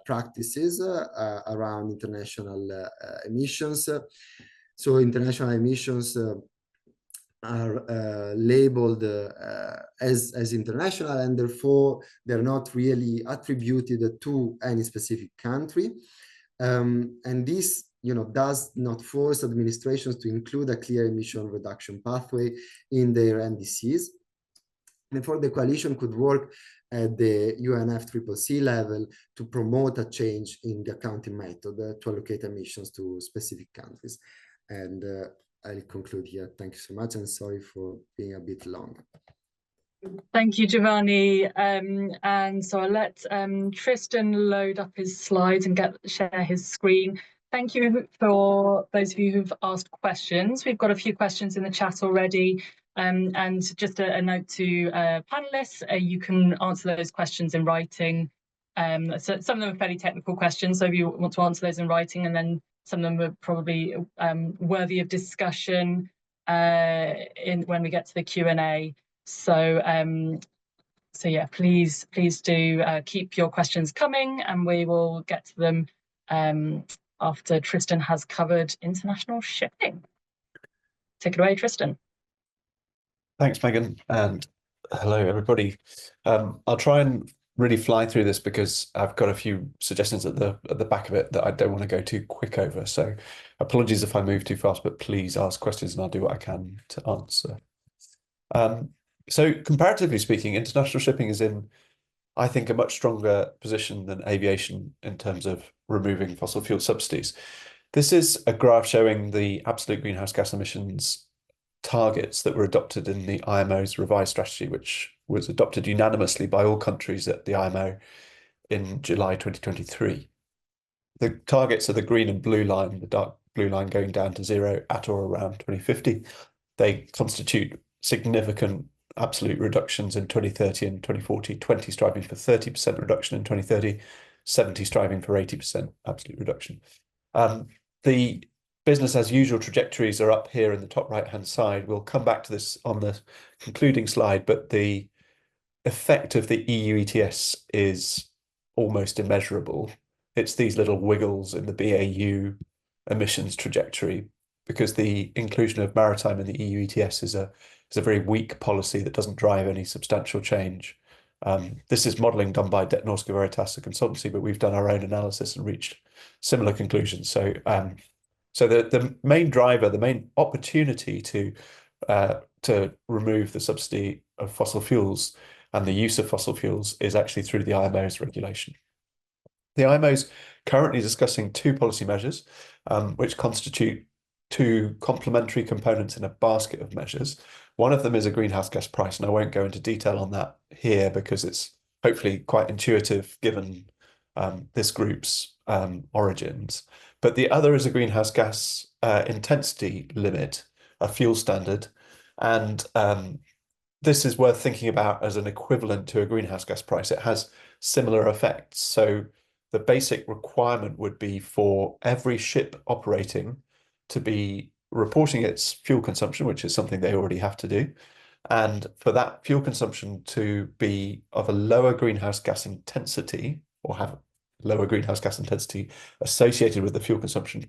Speaker 4: practices around international emissions. So international emissions are labeled as international, and therefore they're not really attributed to any specific country. And this does not force administrations to include a clear emission reduction pathway in their NDCs. Therefore, the coalition could work at the UNFCCC level to promote a change in the accounting method to allocate emissions to specific countries. And I'll conclude here. Thank you so much, and sorry for being a bit long.
Speaker 1: Thank you, Giovanni. And so I'll let Tristan load up his slides and share his screen. Thank you for those of you who've asked questions. We've got a few questions in the chat already. And just a note to panelists, you can answer those questions in writing. So some of them are fairly technical questions, so if you want to answer those in writing, and then some of them are probably worthy of discussion when we get to the Q&A. So yeah, please do keep your questions coming, and we will get to them after Tristan has covered international shipping. Take it away, Tristan.
Speaker 5: Thanks, Megan, and hello, everybody. I'll try and really fly through this because I've got a few suggestions at the back of it that I don't want to go too quick over. So apologies if I move too fast, but please ask questions and I'll do what I can to answer. So comparatively speaking, international shipping is in I think, a much stronger position than aviation in terms of removing fossil fuel subsidies. This is a graph showing the absolute greenhouse gas emissions targets that were adopted in the IMO's revised strategy, which was adopted unanimously by all countries at the IMO in July 2023. The targets are the green and blue line, the dark blue line going down to zero at or around 2050. They constitute significant absolute reductions in 2030 and 2040, 20 striving for 30% reduction in 2030, 70 striving for 80% absolute reduction. The business as usual trajectories are up here in the top right-hand side. We'll come back to this on the concluding slide, but the effect of the EU ETS is almost immeasurable. It's these little wiggles in the BAU emissions trajectory, because the inclusion of maritime in the EU ETS is a very weak policy that doesn't drive any substantial change. This is modelling done by Norske Veritas, a consultancy, but we've done our own analysis and reached similar conclusions. So the main driver, the main opportunity to remove the subsidy of fossil fuels and the use of fossil fuels is actually through the IMO's regulation. The IMO is currently discussing two policy measures, which constitute two complementary components in a basket of measures. One of them is a greenhouse gas price, and I won't go into detail on that here because it's hopefully quite intuitive given this group's origins. But the other is a greenhouse gas intensity limit, a fuel standard, and this is worth thinking about as an equivalent to a greenhouse gas price. It has similar effects. So the basic requirement would be for every ship operating to be reporting its fuel consumption, which is something they already have to do, and for that fuel consumption to be of a lower greenhouse gas intensity, or have lower greenhouse gas intensity associated with the fuel consumption,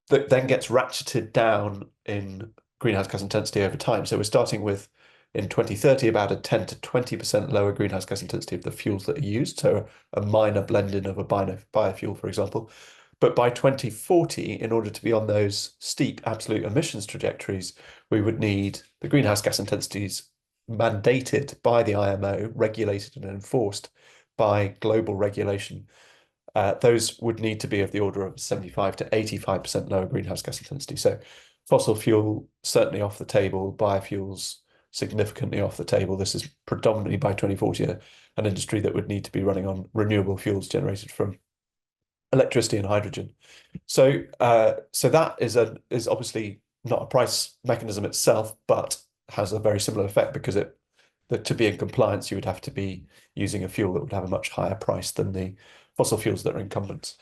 Speaker 5: that then gets ratcheted down in greenhouse gas intensity over time. So we're starting with, in 2030, about a 10 to 20% lower greenhouse gas intensity of the fuels that are used, so a minor blending of a biofuel, for example. But by 2040, in order to be on those steep absolute emissions trajectories, we would need the greenhouse gas intensities mandated by the IMO, regulated and enforced by global regulation. Those would need to be of the order of 75 to 85% lower greenhouse gas intensity. So fossil fuel certainly off the table, biofuels significantly off the table. This is predominantly by 2040 an industry that would need to be running on renewable fuels generated from electricity and hydrogen. So that is obviously not a price mechanism itself, but has a very similar effect, because to be in compliance, you would have to be using a fuel that would have a much higher price than the fossil fuels that are incumbents.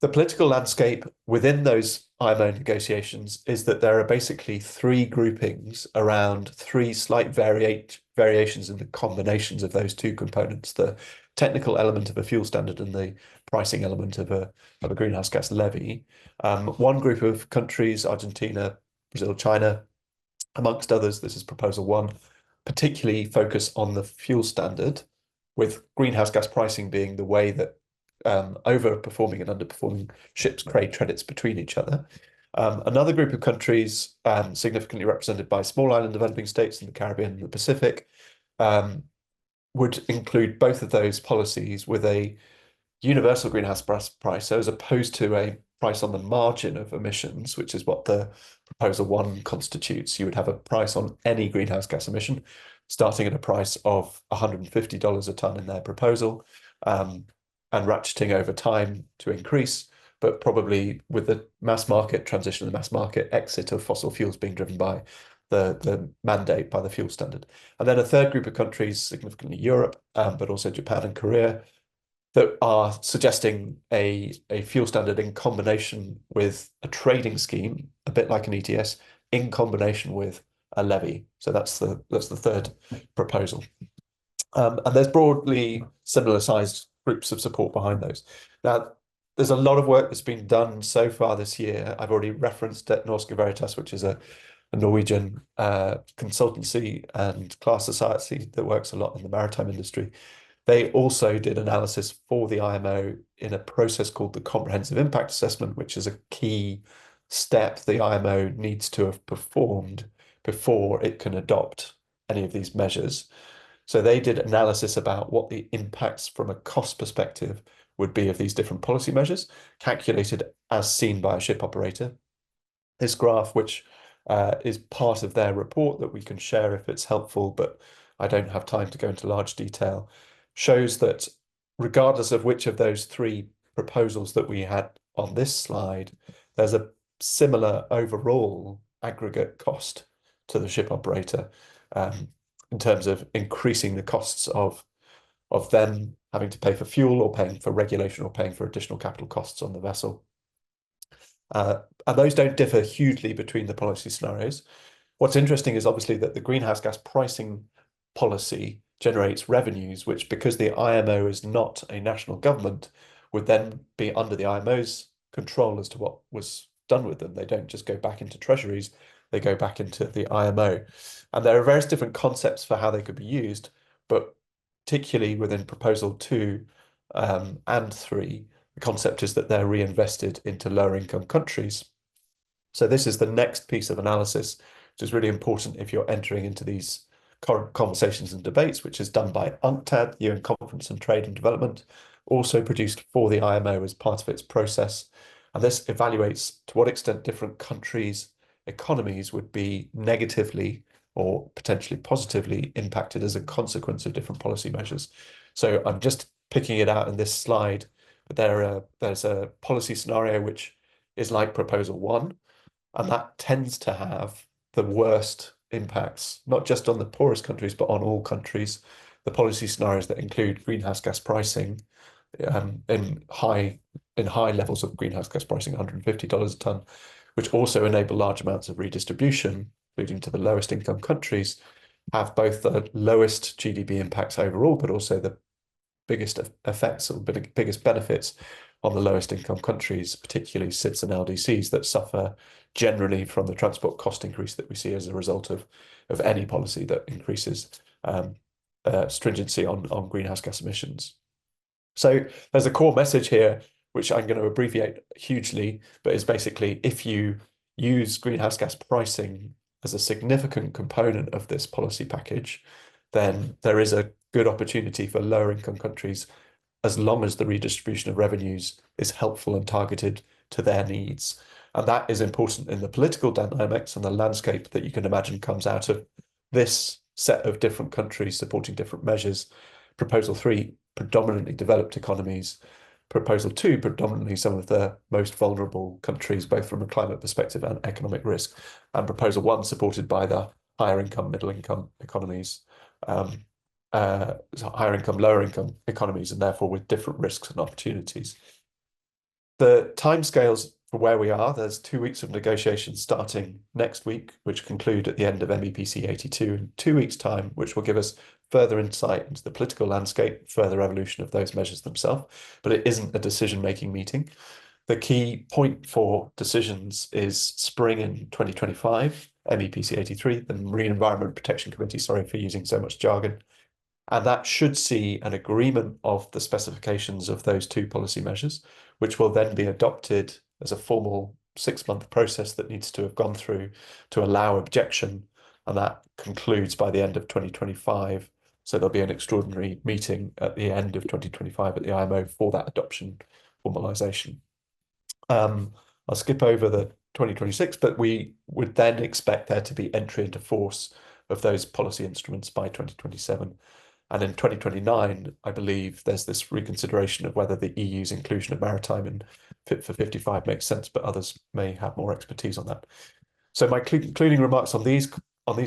Speaker 5: The political landscape within those IMO negotiations is that there are basically three groupings around three slight variations in the combinations of those two components: the technical element of a fuel standard and the pricing element of a greenhouse gas levy. One group of countries, Argentina, Brazil, China, amongst others, this is proposal one, particularly focus on the fuel standard, with greenhouse gas pricing being the way that overperforming and underperforming ships trade credits between each other. Another group of countries, significantly represented by small island developing states in the Caribbean and the Pacific, would include both of those policies with a universal greenhouse price. So as opposed to a price on the margin of emissions, which is what the proposal one constitutes, you would have a price on any greenhouse gas emission, starting at a price of $150 a ton in their proposal, and ratcheting over time to increase, but probably with the mass market transition, the mass market exit of fossil fuels being driven by the mandate by the fuel standard. And then a third group of countries, significantly Europe, but also Japan and Korea, that are suggesting a fuel standard in combination with a trading scheme, a bit like an ETS, in combination with a levy. So that's the third proposal. And there's broadly similar sized groups of support behind those. Now, there's a lot of work that's been done so far this year. I've already referenced Norske Veritas, which is a Norwegian consultancy and class society that works a lot in the maritime industry. They also did analysis for the IMO in a process called the Comprehensive Impact Assessment, which is a key step the IMO needs to have performed before it can adopt any of these measures. So they did analysis about what the impacts from a cost perspective would be of these different policy measures, calculated as seen by a ship operator. This graph, which is part of their report that we can share if it's helpful, but I don't have time to go into large detail, shows that regardless of which of those three proposals that we had on this slide, there's a similar overall aggregate cost to the ship operator in terms of increasing the costs of them having to pay for fuel or paying for regulation or paying for additional capital costs on the vessel. And those don't differ hugely between the policy scenarios. What's interesting is obviously that the greenhouse gas pricing policy generates revenues, which, because the IMO is not a national government, would then be under the IMO's control as to what was done with them. They don't just go back into treasuries, they go back into the IMO. And there are various different concepts for how they could be used, but particularly within Proposal 2 and 3, the concept is that they're reinvested into lower income countries. So this is the next piece of analysis, which is really important if you're entering into these conversations and debates, which is done by UNCTAD, UN Conference on Trade and Development, also produced for the IMO as part of its process. And this evaluates to what extent different countries' economies would be negatively or potentially positively impacted as a consequence of different policy measures. So I'm just picking it out in this slide, but there's a policy scenario which is like Proposal 1, and that tends to have the worst impacts, not just on the poorest countries, but on all countries. The policy scenarios that include greenhouse gas pricing in high levels of greenhouse gas pricing, $150 a ton, which also enable large amounts of redistribution, including to the lowest income countries, have both the lowest GDP impacts overall, but also the biggest effects or biggest benefits on the lowest income countries, particularly SIDS and LDCs that suffer generally from the transport cost increase that we see as a result of any policy that increases stringency on greenhouse gas emissions. So there's a core message here, which I'm going to abbreviate hugely, but is basically, if you use greenhouse gas pricing as a significant component of this policy package, then there is a good opportunity for lower income countries, as long as the redistribution of revenues is helpful and targeted to their needs. And that is important in the political dynamics and the landscape that you can imagine comes out of this set of different countries supporting different measures. Proposal 3, predominantly developed economies. Proposal 2, predominantly some of the most vulnerable countries, both from a climate perspective and economic risk. And Proposal 1, supported by the higher income, middle income economies, higher income, lower income economies, and therefore with different risks and opportunities. The timescales for where we are, there's 2 weeks of negotiations starting next week, which conclude at the end of MEPC 82 in 2 weeks' time, which will give us further insight into the political landscape, further evolution of those measures themselves. But it isn't a decision-making meeting. The key point for decisions is spring in 2025, MEPC 83, the Marine Environment Protection Committee, sorry for using so much jargon. And that should see an agreement of the specifications of those 2 policy measures, which will then be adopted as a formal 6-month process that needs to have gone through to allow objection. And that concludes by the end of 2025. So there'll be an extraordinary meeting at the end of 2025 at the IMO for that adoption formalization. I'll skip over the 2026, but we would then expect there to be entry into force of those policy instruments by 2027. And in 2029, I believe there's this reconsideration of whether the EU's inclusion of maritime in Fit for 55 makes sense, but others may have more expertise on that. So my concluding remarks on these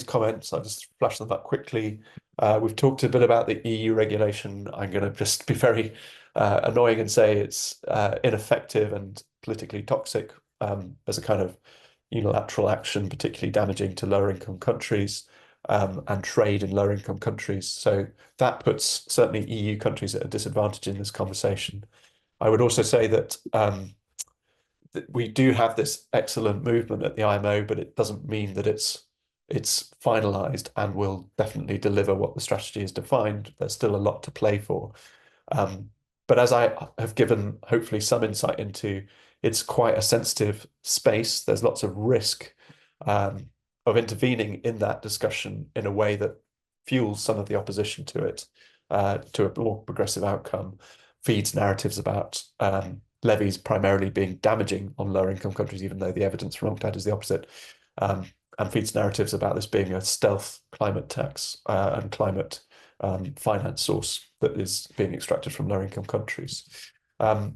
Speaker 5: comments, I'll just flash them up quickly. We've talked a bit about the EU regulation. I'm going to just be very annoying and say it's ineffective and politically toxic as a kind of unilateral action, particularly damaging to lower income countries. And trade in lower income countries. So that puts certainly EU countries at a disadvantage in this conversation. I would also say that we do have this excellent movement at the IMO, but it doesn't mean that it's finalized and will definitely deliver what the strategy is defined. There's still a lot to play for. But as I have given hopefully some insight into, it's quite a sensitive space. There's lots of risk of intervening in that discussion in a way that fuels some of the opposition to it, to a more progressive outcome, feeds narratives about levies primarily being damaging on lower income countries, even though the evidence from UNCTAD is the opposite, and feeds narratives about this being a stealth climate tax and climate finance source that is being extracted from lower income countries.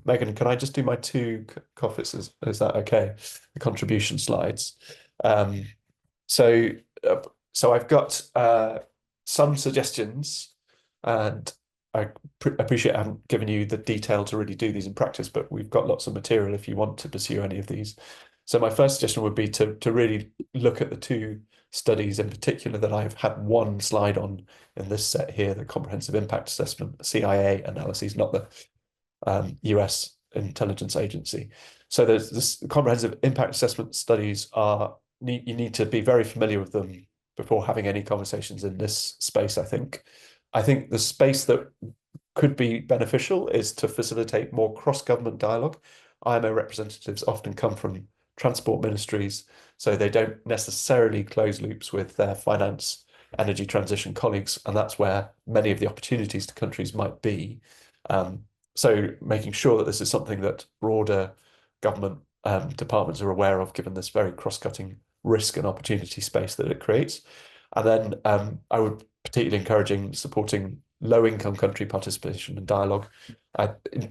Speaker 5: Megan, can I just do my 2 coffees? Is that okay? The contribution slides. So I've got some suggestions, and I appreciate I haven't given you the detail to really do these in practice, but we've got lots of material if you want to pursue any of these. So my first suggestion would be to really look at the 2 studies in particular that I've had 1 slide on in this set here, the Comprehensive Impact Assessment, CIA analyses, not the US intelligence agency. So there's this Comprehensive Impact Assessment studies you need to be very familiar with them before having any conversations in this space, I think. I think the space that could be beneficial is to facilitate more cross-government dialogue. IMO representatives often come from transport ministries, so they don't necessarily close loops with their finance, energy transition colleagues, and that's where many of the opportunities to countries might be. So making sure that this is something that broader government departments are aware of, given this very cross-cutting risk and opportunity space that it creates. And then I would particularly encouraging supporting low-income country participation and dialogue.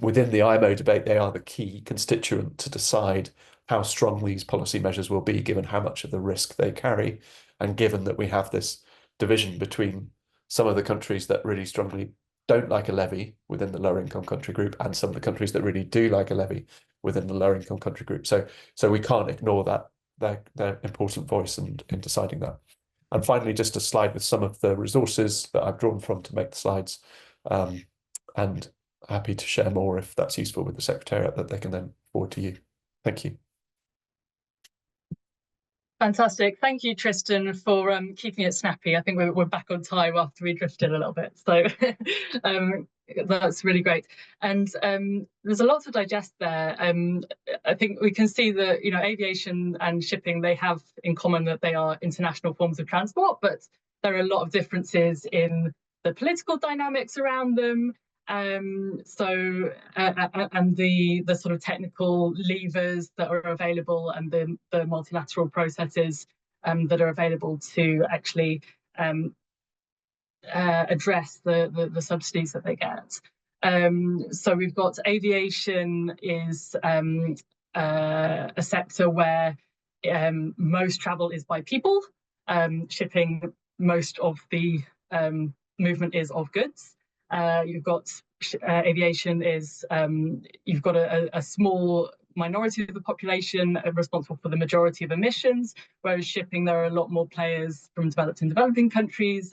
Speaker 5: Within the IMO debate, they are the key constituent to decide how strong these policy measures will be, given how much of the risk they carry, and given that we have this division between some of the countries that really strongly don't like a levy within the lower income country group and some of the countries that really do like a levy within the lower income country group. So we can't ignore that, their important voice in deciding that. And finally, just a slide with some of the resources that I've drawn from to make the slides, and happy to share more if that's useful with the Secretariat that they can then forward to you. Thank you.
Speaker 1: Fantastic. Thank you, Tristan, for keeping it snappy. I think we're back on time after we drifted a little bit. So that's really great. And there's a lot to digest there. I think we can see that, you know, aviation and shipping, they have in common that they are international forms of transport, but there are a lot of differences in the political dynamics around them. And the sort of technical levers that are available, and the multilateral processes that are available to actually address the subsidies that they get. So we've got aviation is a sector where most travel is by people. Shipping, most of the movement is of goods. You've got aviation is you've got a small minority of the population responsible for the majority of emissions, whereas shipping, there are a lot more players from developed and developing countries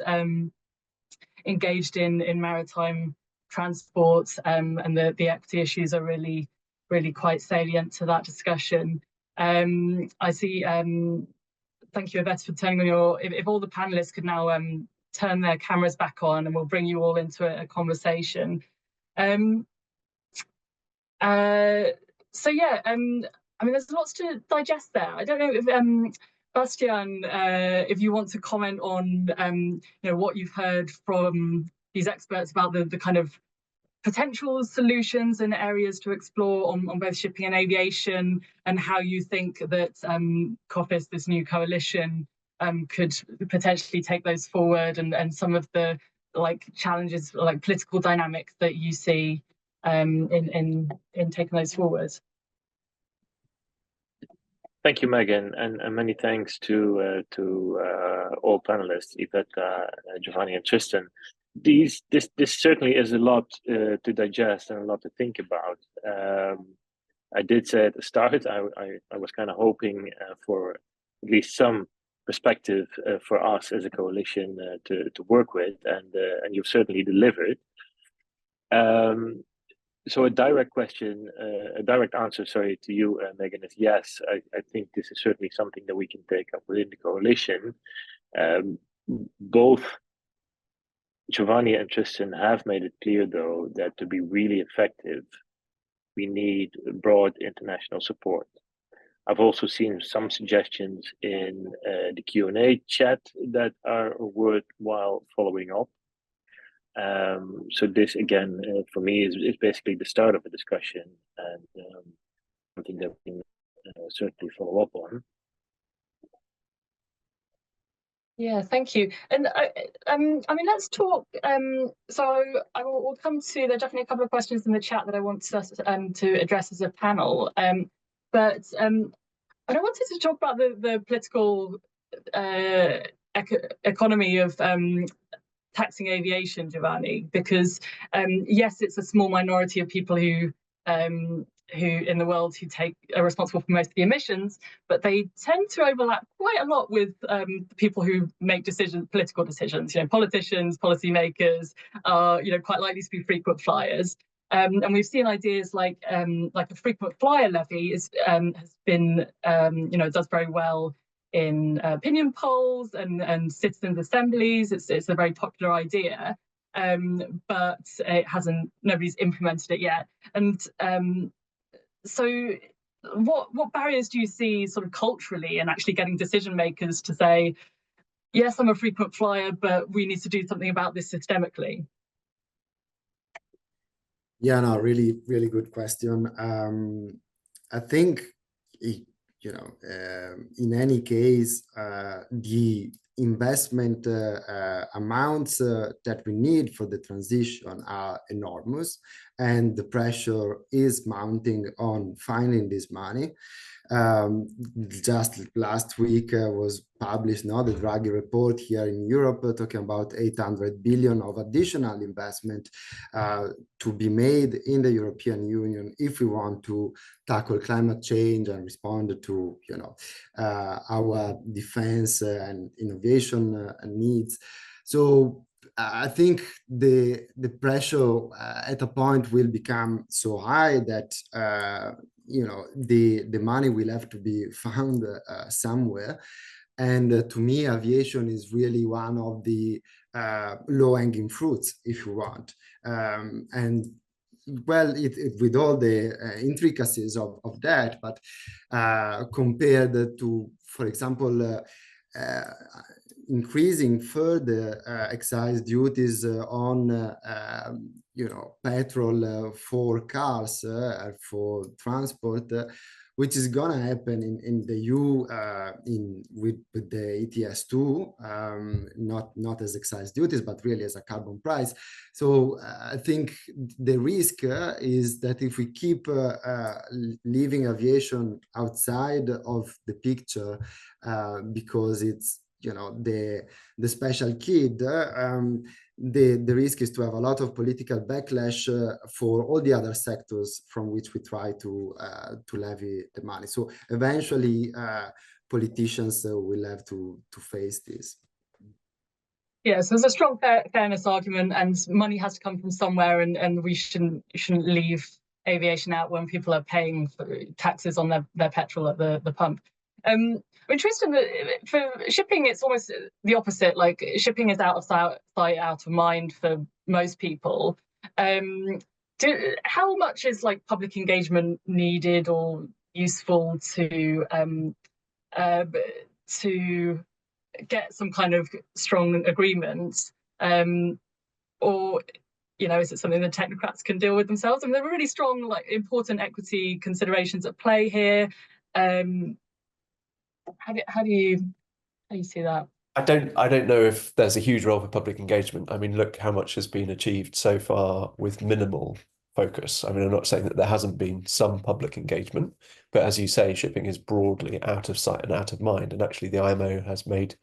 Speaker 1: engaged in maritime transport, and the equity issues are really quite salient to that discussion. I see. Thank you, Yvette, for turning on your. If all the panelists could now turn their cameras back on, and we'll bring you all into a conversation. So yeah, I mean, there's lots to digest there. I don't know if Bastian, if you want to comment on you know, what you've heard from these experts about the kind of potential solutions and areas to explore on both shipping and aviation, and how you think that COFIS, this new coalition, could potentially take those forward, and some of the like challenges, like political dynamics that you see in taking those forward.
Speaker 2: Thank you, Megan, and many thanks to all panelists, Yvette, Giovanni, and Tristan. This certainly is a lot to digest and a lot to think about. I did say at the start I was kind of hoping for at least some perspective for us as a coalition to work with, and you've certainly delivered. So a direct answer, sorry, to you, Megan, is yes. I think this is certainly something that we can take up within the coalition. Both Giovanni and Tristan have made it clear, though, that to be really effective, we need broad international support. I've also seen some suggestions in the Q&A chat that are worthwhile following up. So this again, for me, is basically the start of a discussion, and something that we can certainly follow up on.
Speaker 1: Yeah, thank you. And I mean, let's talk. So I will come to. There are definitely a couple of questions in the chat that I want us to address as a panel. But I wanted to talk about the political economy of taxing aviation, Giovanni, because yes, it's a small minority of people who in the world who are responsible for most of the emissions, but they tend to overlap quite a lot with the people who make political decisions. Politicians, policymakers are quite likely to be frequent flyers. And we've seen ideas like a frequent flyer levy has been does very well in opinion polls and citizens' assemblies. It's a very popular idea, but nobody's implemented it yet. And so what barriers do you see sort of culturally in actually getting decision makers to say, yes, I'm a frequent flyer, but we need to do something about this systemically?
Speaker 4: Yeah, no, really, really good question. I think, in any case, the investment amounts that we need for the transition are enormous, and the pressure is mounting on finding this money. Just last week was published the Draghi report here in Europe, talking about 800 billion of additional investment to be made in the European Union if we want to tackle climate change and respond to our defense and innovation needs. So I think the pressure at a point will become so high that the money will have to be found somewhere. And to me, aviation is really one of the low-hanging fruits, if you want. And well, with all the intricacies of that, but compared to, for example, increasing further excise duties on petrol for cars, for transport, which is gonna happen in the EU with the ETS2, not as excise duties, but really as a carbon price. So I think the risk is that if we keep leaving aviation outside of the picture because it's the special kid, the risk is to have a lot of political backlash for all the other sectors from which we try to levy the money. So eventually, politicians will have to face this.
Speaker 1: Yeah, so there's a strong fairness argument, and money has to come from somewhere, and we shouldn't leave aviation out when people are paying for taxes on their petrol at the pump. I'm interested for shipping, it's almost the opposite. Like, shipping is out of sight, out of mind for most people. How much is public engagement needed or useful to get some kind of strong agreement, or is it something that technocrats can deal with themselves? I mean, there are really strong, important equity considerations at play here. How do you see that?
Speaker 5: I don't know if there's a huge role for public engagement. I mean, look how much has been achieved so far with minimal focus. I mean, I'm not saying that there hasn't been some public engagement, but as you say, shipping is broadly out of sight and out of mind. And actually, the IMO has made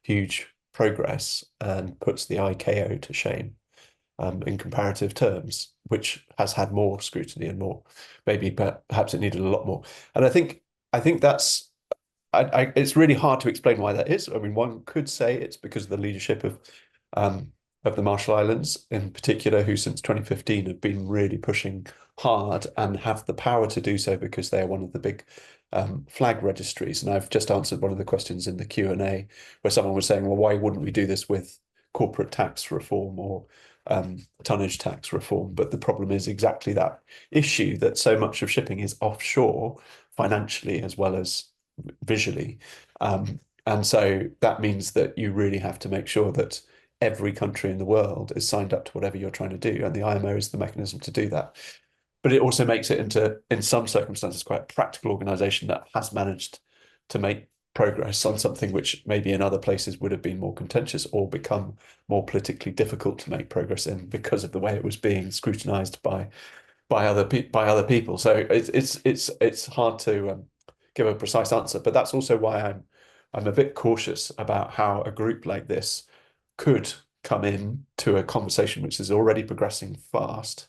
Speaker 5: huge progress and puts the ICAO to shame in comparative terms, which has had more scrutiny and more. Maybe perhaps it needed a lot more. And I think that's. It's really hard to explain why that is. I mean, one could say it's because of the leadership of the Marshall Islands in particular, who since 2015 have been really pushing hard and have the power to do so because they are one of the big flag registries. And I've just answered one of the questions in the Q&A where someone was saying, well, why wouldn't we do this with corporate tax reform or tonnage tax reform? But the problem is exactly that issue, that so much of shipping is offshore financially as well as visually. And so that means that you really have to make sure that every country in the world is signed up to whatever you're trying to do, and the IMO is the mechanism to do that. But it also makes it into, in some circumstances, quite a practical organization that has managed to make progress on something which maybe in other places would have been more contentious or become more politically difficult to make progress in because of the way it was being scrutinized by other people. So it's hard to give a precise answer, but that's also why I'm a bit cautious about how a group like this could come in to a conversation which is already progressing fast.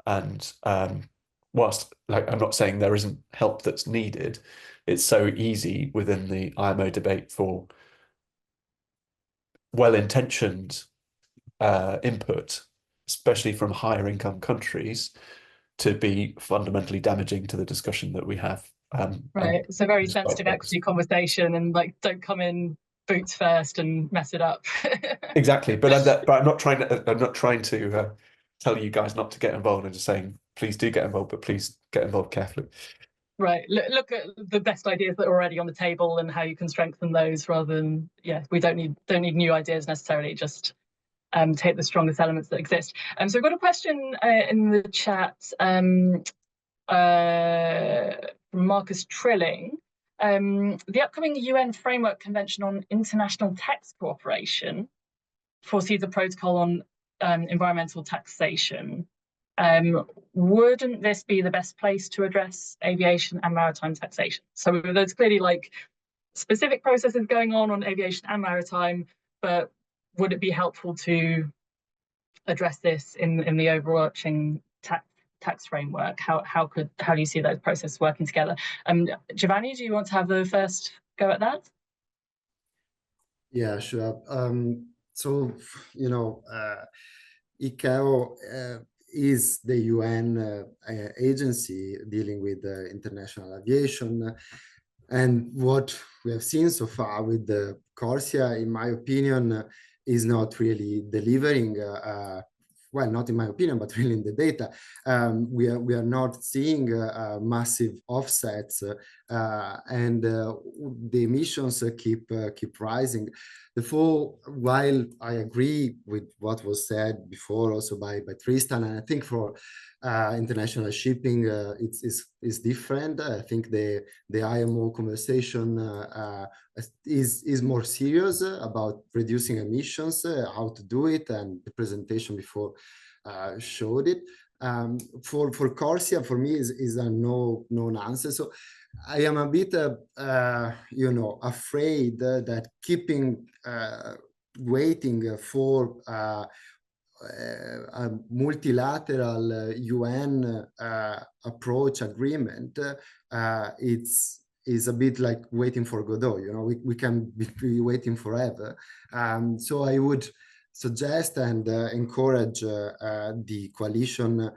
Speaker 5: And whilst, like, I'm not saying there isn't help that's needed, it's so easy within the IMO debate for well-intentioned input, especially from higher income countries, to be fundamentally damaging to the discussion that we have.
Speaker 1: Right, it's a very sensitive equity conversation, and like, don't come in boots first and mess it up.
Speaker 5: Exactly, but I'm not trying to tell you guys not to get involved. I'm just saying, please do get involved, but please get involved carefully.
Speaker 1: Right, look at the best ideas that are already on the table and how you can strengthen those, rather than, yeah, we don't need new ideas necessarily. Just take the strongest elements that exist. So we've got a question in the chat from Marcus Trilling. The upcoming UN Framework Convention on International Tax Cooperation foresees a protocol on environmental taxation. Wouldn't this be the best place to address aviation and maritime taxation? So there's clearly like specific processes going on aviation and maritime, but would it be helpful to address this in the overarching tax framework? How do you see those processes working together? Giovanni, do you want to have the first go at that?
Speaker 4: Yeah, sure. So, you know, ICAO is the UN agency dealing with international aviation. And what we have seen so far with the CORSIA, in my opinion, is not really delivering, well, not in my opinion, but really in the data. We are not seeing massive offsets, and the emissions keep rising. Therefore, while I agree with what was said before also by Tristan, and I think for international shipping, it's different. I think the IMO conversation is more serious about reducing emissions, how to do it, and the presentation before showed it. For CORSIA, for me, is a no answer. So I am a bit, you know, afraid that keeping waiting for a multilateral UN approach agreement, is a bit like waiting for Godot. You know, we can be waiting forever. So I would suggest and encourage the coalition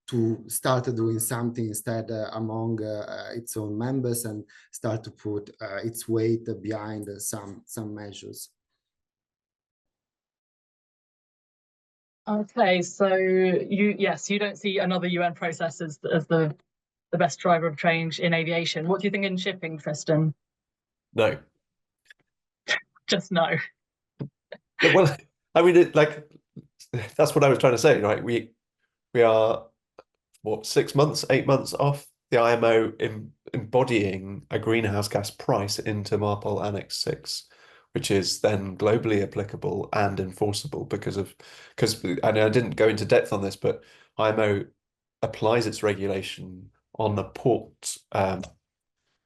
Speaker 4: to start doing something instead among its own members, and start to put its weight behind some measures.
Speaker 1: Okay, so you don't see another UN process as the best driver of change in aviation. What do you think in shipping, Tristan?
Speaker 5: No.
Speaker 1: Just no.
Speaker 5: Well, I mean, that's what I was trying to say, right? We are, what, 6 months, 8 months off the IMO embodying a greenhouse gas price into MARPOL Annex 6, which is then globally applicable and enforceable because and I didn't go into depth on this, but IMO applies its regulation on the port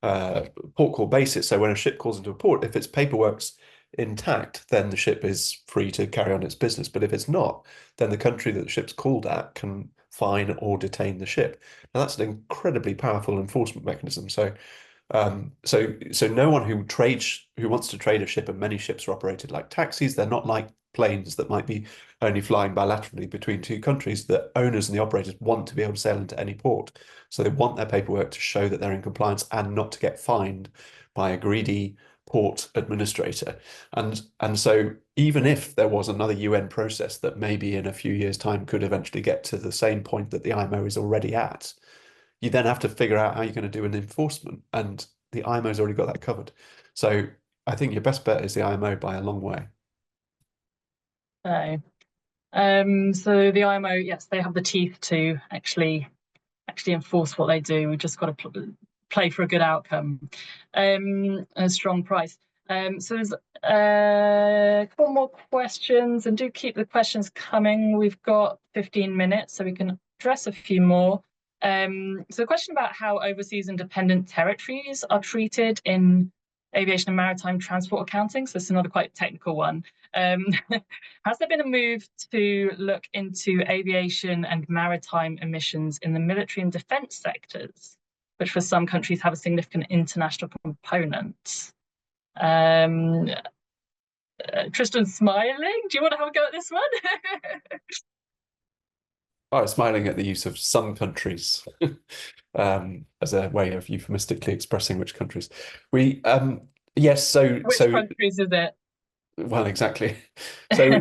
Speaker 5: call basis. So when a ship calls into a port, if its paperwork's intact, then the ship is free to carry on its business. But if it's not, then the country that the ship's called at can fine or detain the ship. Now that's an incredibly powerful enforcement mechanism. So no one who wants to trade a ship, and many ships are operated like taxis. They're not like planes that might be only flying bilaterally between two countries. The owners and the operators want to be able to sail into any port. So they want their paperwork to show that they're in compliance and not to get fined by a greedy port administrator. And so even if there was another UN process that maybe in a few years' time could eventually get to the same point that the IMO is already at, you then have to figure out how you're going to do an enforcement, and the IMO's already got that covered. So I think your best bet is the IMO by a long way.
Speaker 1: So the IMO, yes, they have the teeth to actually enforce what they do. We've just got to play for a good outcome, a strong price. So there's a couple more questions, and do keep the questions coming. We've got 15 minutes, so we can address a few more. So a question about how overseas independent territories are treated in aviation and maritime transport accounting. So this is another quite technical one. Has there been a move to look into aviation and maritime emissions in the military and defence sectors, which for some countries have a significant international component? Tristan's smiling. Do you want to have a go at this one?
Speaker 5: I was smiling at the use of some countries as a way of euphemistically expressing which countries. Yes, so
Speaker 1: which countries is it?
Speaker 5: Well, exactly. So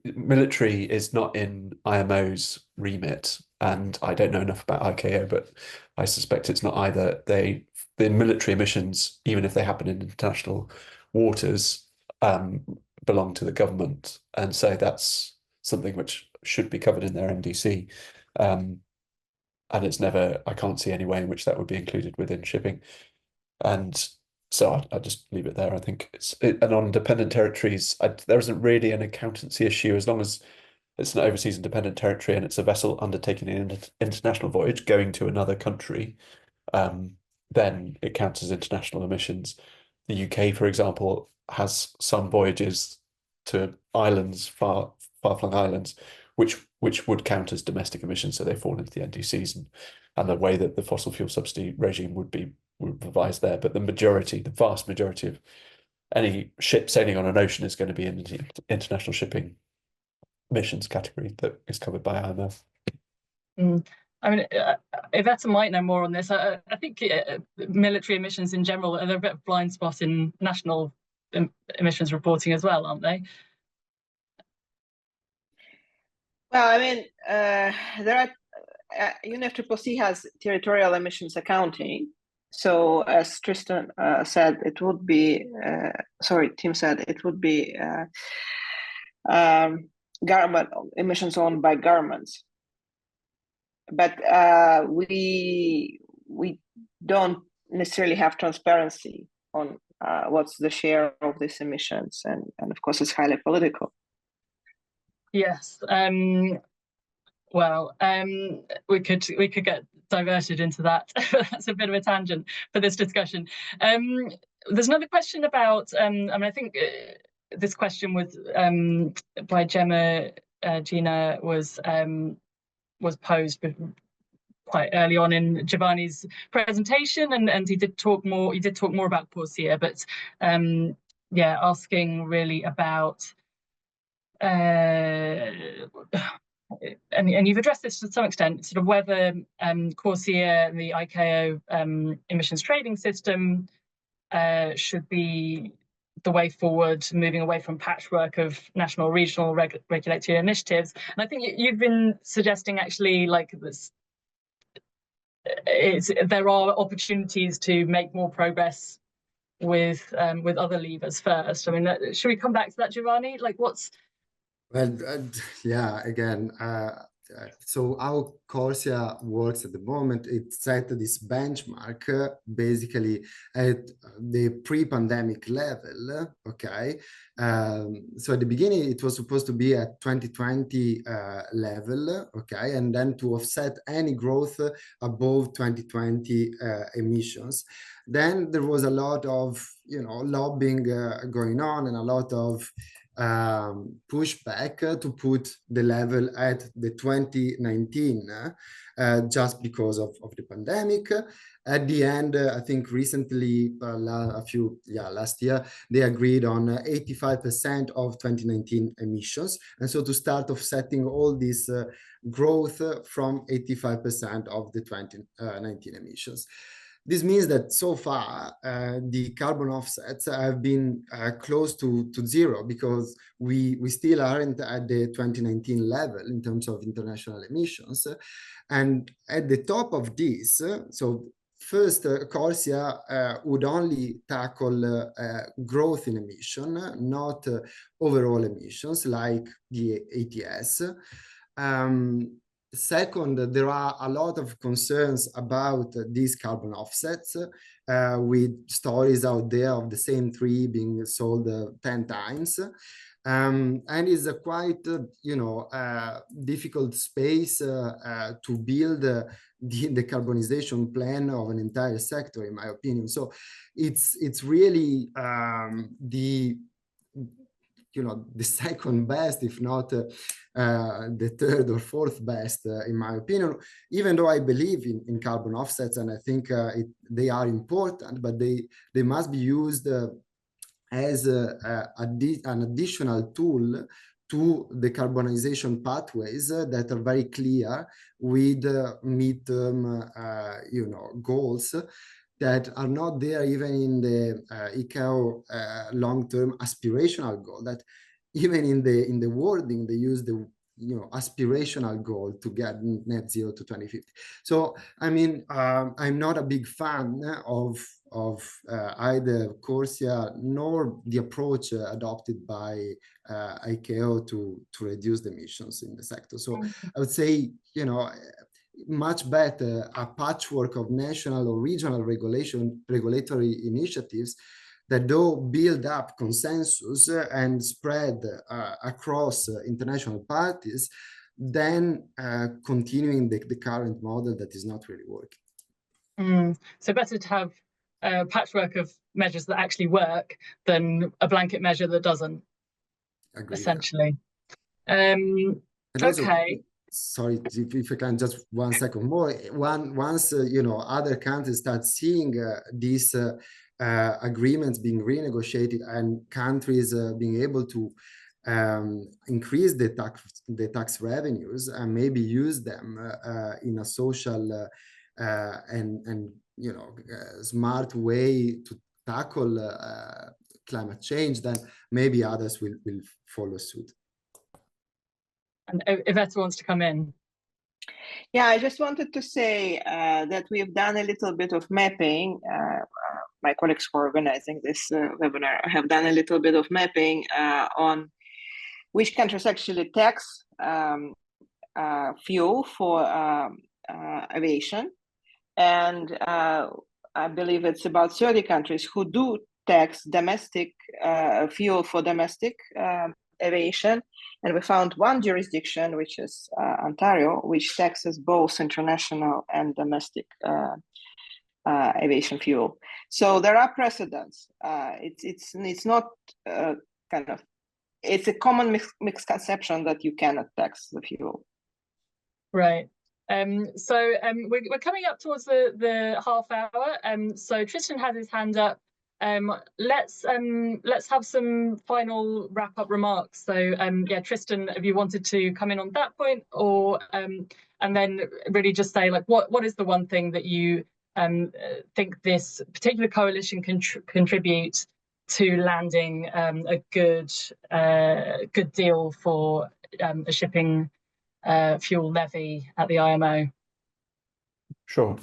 Speaker 5: military is not in IMO's remit, and I don't know enough about ICAO, but I suspect it's not either. The military emissions, even if they happen in international waters, belong to the government, and so that's something which should be covered in their MDC. And it's never, I can't see any way in which that would be included within shipping. And so I'll just leave it there. I think and on dependent territories, there isn't really an accountancy issue as long as it's an overseas independent territory and it's a vessel undertaking an international voyage going to another country, then it counts as international emissions. The UK, for example, has some voyages to islands, far-flung islands, which would count as domestic emissions, so they fall into the NDCs, and the way that the fossil fuel subsidy regime would revised there. But the vast majority of any ship sailing on an ocean is going to be in the international shipping emissions category that is covered by IMO.
Speaker 1: I mean, Iveta might know more on this. I think military emissions in general are a bit of blind spot in national emissions reporting as well, aren't they?
Speaker 3: Well, I mean, there are UNFCCC has territorial emissions accounting. So as Tristan said, it would be, Tim said, it would be government emissions owned by governments. But we don't necessarily have transparency on what's the share of these emissions, and of course it's highly political.
Speaker 1: Yes. Well, we could get diverted into that. That's a bit of a tangent for this discussion. There's another question about. I mean, I think this question was by Gemma Gina was posed quite early on in Giovanni's presentation, and he did talk more. He did talk more about CORSIA, but yeah, asking really about. And you've addressed this to some extent, sort of whether CORSIA, the ICAO emissions trading system, should be the way forward, moving away from patchwork of national, regional regulatory initiatives. And I think you've been suggesting actually, like this, there are opportunities to make more progress with other levers first. I mean, should we come back to that, Giovanni? Like, what's
Speaker 4: Well, yeah, again, so how CORSIA works at the moment, it set this benchmark basically at the pre-pandemic level, okay? So at the beginning, it was supposed to be at 2020 level, okay? And then to offset any growth above 2020 emissions. Then there was a lot of, lobbying going on and a lot of pushback to put the level at the 2019 just because of the pandemic. At the end, I think recently, last year, they agreed on 85% of 2019 emissions. And so to start offsetting all this growth from 85% of the 2019 emissions. This means that so far, the carbon offsets have been close to zero, because we still aren't at the 2019 level in terms of international emissions. And at the top of this, so first, CORSIA would only tackle growth in emission, not overall emissions like the ATS. Second, there are a lot of concerns about these carbon offsets, with stories out there of the same tree being sold 10 times. And it's a quite, difficult space to build the decarbonization plan of an entire sector, in my opinion. So it's really the second best, if not the third or fourth best, in my opinion, even though I believe in carbon offsets, and I think they are important, but they must be used as an additional tool to the decarbonization pathways that are very clear, with midterm goals that are not there even in the ICAO long-term aspirational goal, that even in the wording they use the aspirational goal to get net zero to 2050. So I mean, I'm not a big fan of either CORSIA nor the approach adopted by ICAO to reduce the emissions in the sector. So I would say, much better a patchwork of national or regional regulatory initiatives that do build up consensus and spread across international parties than continuing the current model that is not really working.
Speaker 1: So better to have a patchwork of measures that actually work than a blanket measure that doesn't.
Speaker 4: Agreed.
Speaker 1: Essentially.
Speaker 4: Also,
Speaker 1: okay.
Speaker 4: Sorry, if I can just 1 second more. Once other countries start seeing these agreements being renegotiated and countries being able to increase the tax revenues and maybe use them in a social and smart way to tackle climate change, then maybe others will follow suit.
Speaker 1: And Iveta wants to come in.
Speaker 3: Yeah, I just wanted to say that we've done a little bit of mapping. My colleagues who are organizing this webinar have done a little bit of mapping on which countries actually tax fuel for aviation. And I believe it's about 30 countries who do tax domestic fuel for domestic aviation. And we found one jurisdiction, which is Ontario, which taxes both international and domestic aviation fuel. So there are precedents. It's not it's a common misconception that you cannot tax the fuel.
Speaker 1: Right. So we're coming up towards the half hour. So Tristan has his hand up. Let's have some final wrap up remarks. So yeah, Tristan, have you wanted to come in on that point, or and then really just say, like, what is the one thing that you think this particular coalition can contribute to landing a good deal for a shipping fuel levy at the IMO?
Speaker 5: Sure.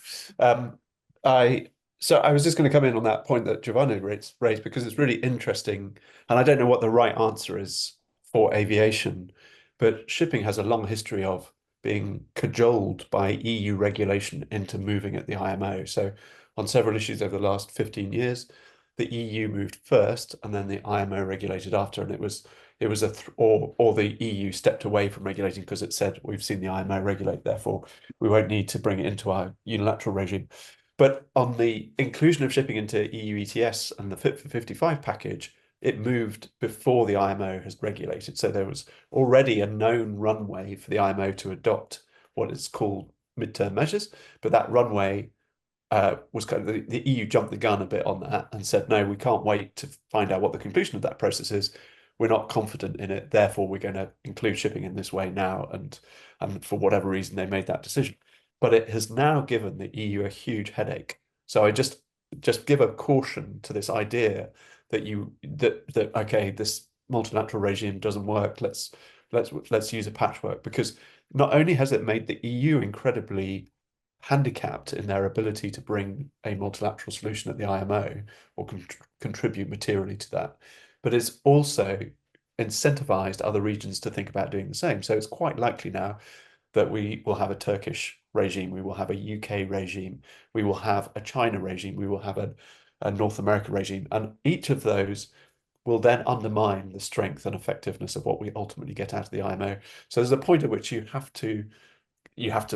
Speaker 5: So I was just going to come in on that point that Giovanni raised, because it's really interesting, and I don't know what the right answer is for aviation, but shipping has a long history of being cajoled by EU regulation into moving at the IMO. So on several issues over the last 15 years, the EU moved first, and then the IMO regulated after, and it was or the EU stepped away from regulating because it said, we've seen the IMO regulate, therefore we won't need to bring it into our unilateral regime. But on the inclusion of shipping into EU ETS and the Fit for 55 package, it moved before the IMO has regulated. So there was already a known runway for the IMO to adopt what is called midterm measures, but that runway was kind of the EU jumped the gun a bit on that and said, no, we can't wait to find out what the conclusion of that process is. We're not confident in it, therefore we're going to include shipping in this way now, and for whatever reason they made that decision. But it has now given the EU a huge headache So I just give a caution to this idea that that okay, this multilateral regime doesn't work. Let's use a patchwork, because not only has it made the EU incredibly handicapped in their ability to bring a multilateral solution at the IMO or contribute materially to that, but it's also incentivized other regions to think about doing the same. So it's quite likely now that we will have a Turkish regime, we will have a UK regime, we will have a China regime, we will have a North America regime, and each of those will then undermine the strength and effectiveness of what we ultimately get out of the IMO. So there's a point at which you have to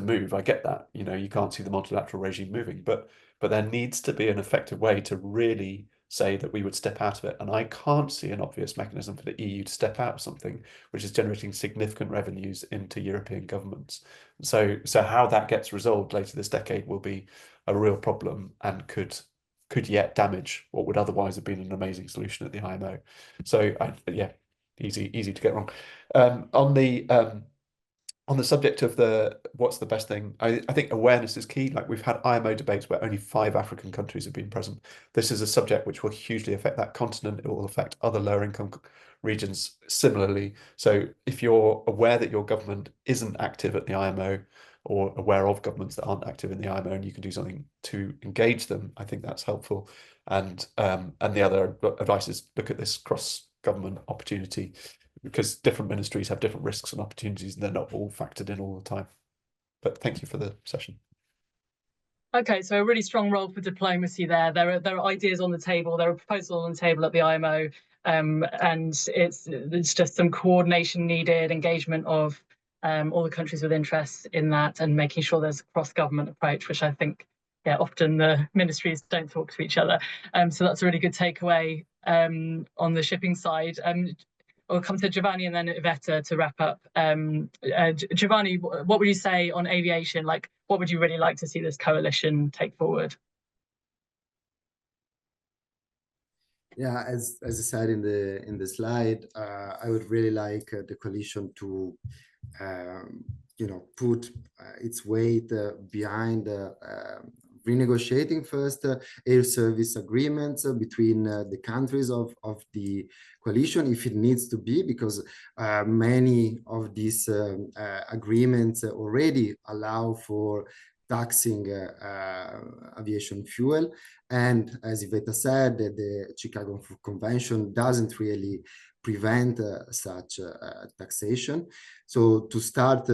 Speaker 5: move. I get that, you can't see the multilateral regime moving, but there needs to be an effective way to really say that we would step out of it. And I can't see an obvious mechanism for the EU to step out of something which is generating significant revenues into European governments. So how that gets resolved later this decade will be a real problem and could yet damage what would otherwise have been an amazing solution at the IMO. So yeah, easy to get wrong. On the subject of what's the best thing, I think awareness is key. Like, we've had IMO debates where only 5 African countries have been present. This is a subject which will hugely affect that continent. It will affect other lower income regions similarly. So if you're aware that your government isn't active at the IMO, or aware of governments that aren't active in the IMO, and you can do something to engage them, I think that's helpful. And the other advice is look at this cross-government opportunity, because different ministries have different risks and opportunities, and they're not all factored in all the time. But thank you for the session.
Speaker 1: Okay, so a really strong role for diplomacy there. There are ideas on the table, there are proposals on the table at the IMO, and it's just some coordination needed, engagement of all the countries with interest in that, and making sure there's a cross-government approach, which I think, yeah, often the ministries don't talk to each other. So that's a really good takeaway on the shipping side. We'll come to Giovanni and then Iveta to wrap up. Giovanni, what would you say on aviation? Like, what would you really like to see this coalition take forward?
Speaker 4: Yeah, as I said in the slide, I would really like the coalition to put its weight behind renegotiating first air service agreements between the countries of the coalition, if it needs to be, because many of these agreements already allow for taxing aviation fuel. And as Iveta said, the Chicago Convention doesn't really prevent such taxation. So to start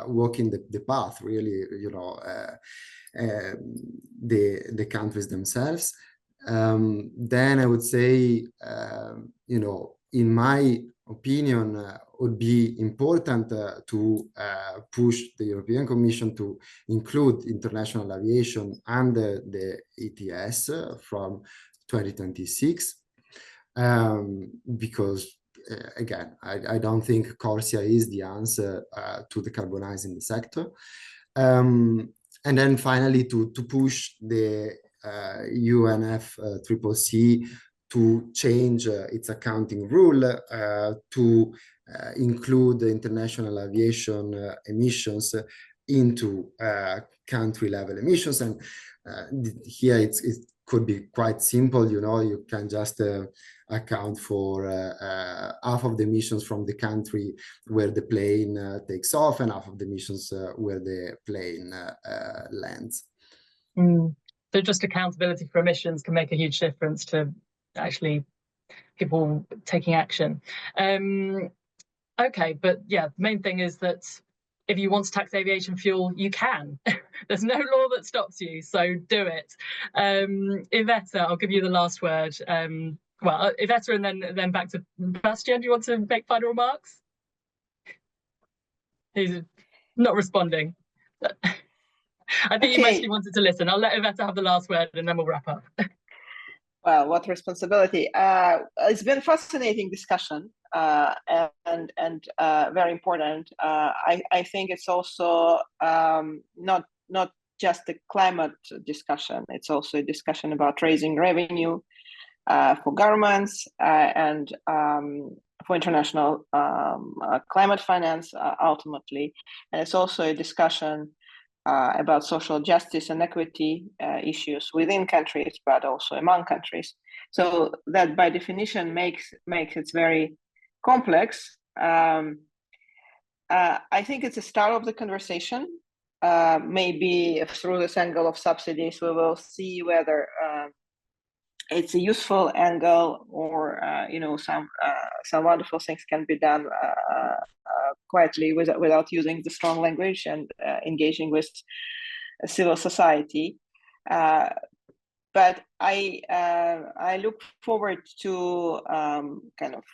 Speaker 4: walking the path, really, the countries themselves. Then I would say, in my opinion, would be important to push the European Commission to include international aviation under the ETS from 2026, because again, I don't think CORSIA is the answer to decarbonizing the sector. And then finally, to push the UNFCCC to change its accounting rule to include international aviation emissions into country-level emissions. And here it could be quite simple. You can just account for half of the emissions from the country where the plane takes off, and half of the emissions where the plane lands.
Speaker 1: So just accountability for emissions can make a huge difference to actually people taking action. Okay, but yeah, the main thing is that if you want to tax aviation fuel, you can. There's no law that stops you, so do it. Iveta, I'll give you the last word. Well, Iveta, and then back to Bastian. Do you want to make final remarks? He's not responding. I think he mostly wanted to listen. I'll let Iveta have the last word, and then we'll wrap up.
Speaker 3: Well, what responsibility? It's been a fascinating discussion and very important. I think it's also not just a climate discussion. It's also a discussion about raising revenue for governments and for international climate finance ultimately. And it's also a discussion about social justice and equity issues within countries, but also among countries. So that by definition makes it very complex. I think it's a start of the conversation. Maybe through this angle of subsidies, we will see whether it's a useful angle, or some wonderful things can be done quietly without using the strong language and engaging with civil society. But I look forward to kind of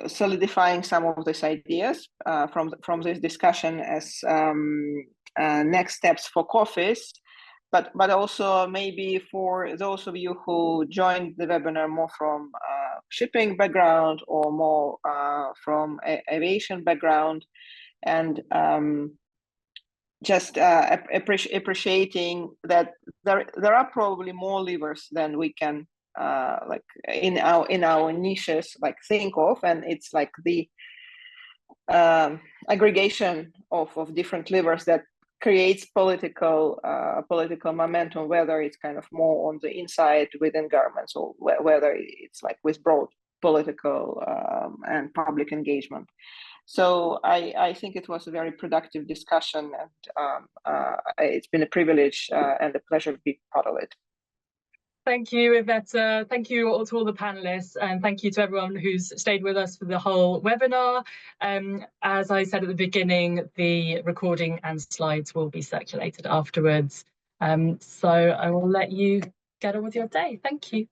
Speaker 3: solidifying some of these ideas from this discussion as next steps for COFIS, but also maybe for those of you who joined the webinar more from shipping background or more from aviation background, and just appreciating that there are probably more levers than we can like in our niches like think of, and it's like the aggregation of different levers that creates political momentum, whether it's kind of more on the inside within governments, or whether it's like with broad political and public engagement. So I think it was a very productive discussion, and it's been a privilege and a pleasure to be part of it.
Speaker 1: Thank you, Iveta. Thank you to all the panelists, and thank you to everyone who's stayed with us for the whole webinar. As I said at the beginning, the recording and slides will be circulated afterwards. So I will let you get on with your day. Thank you.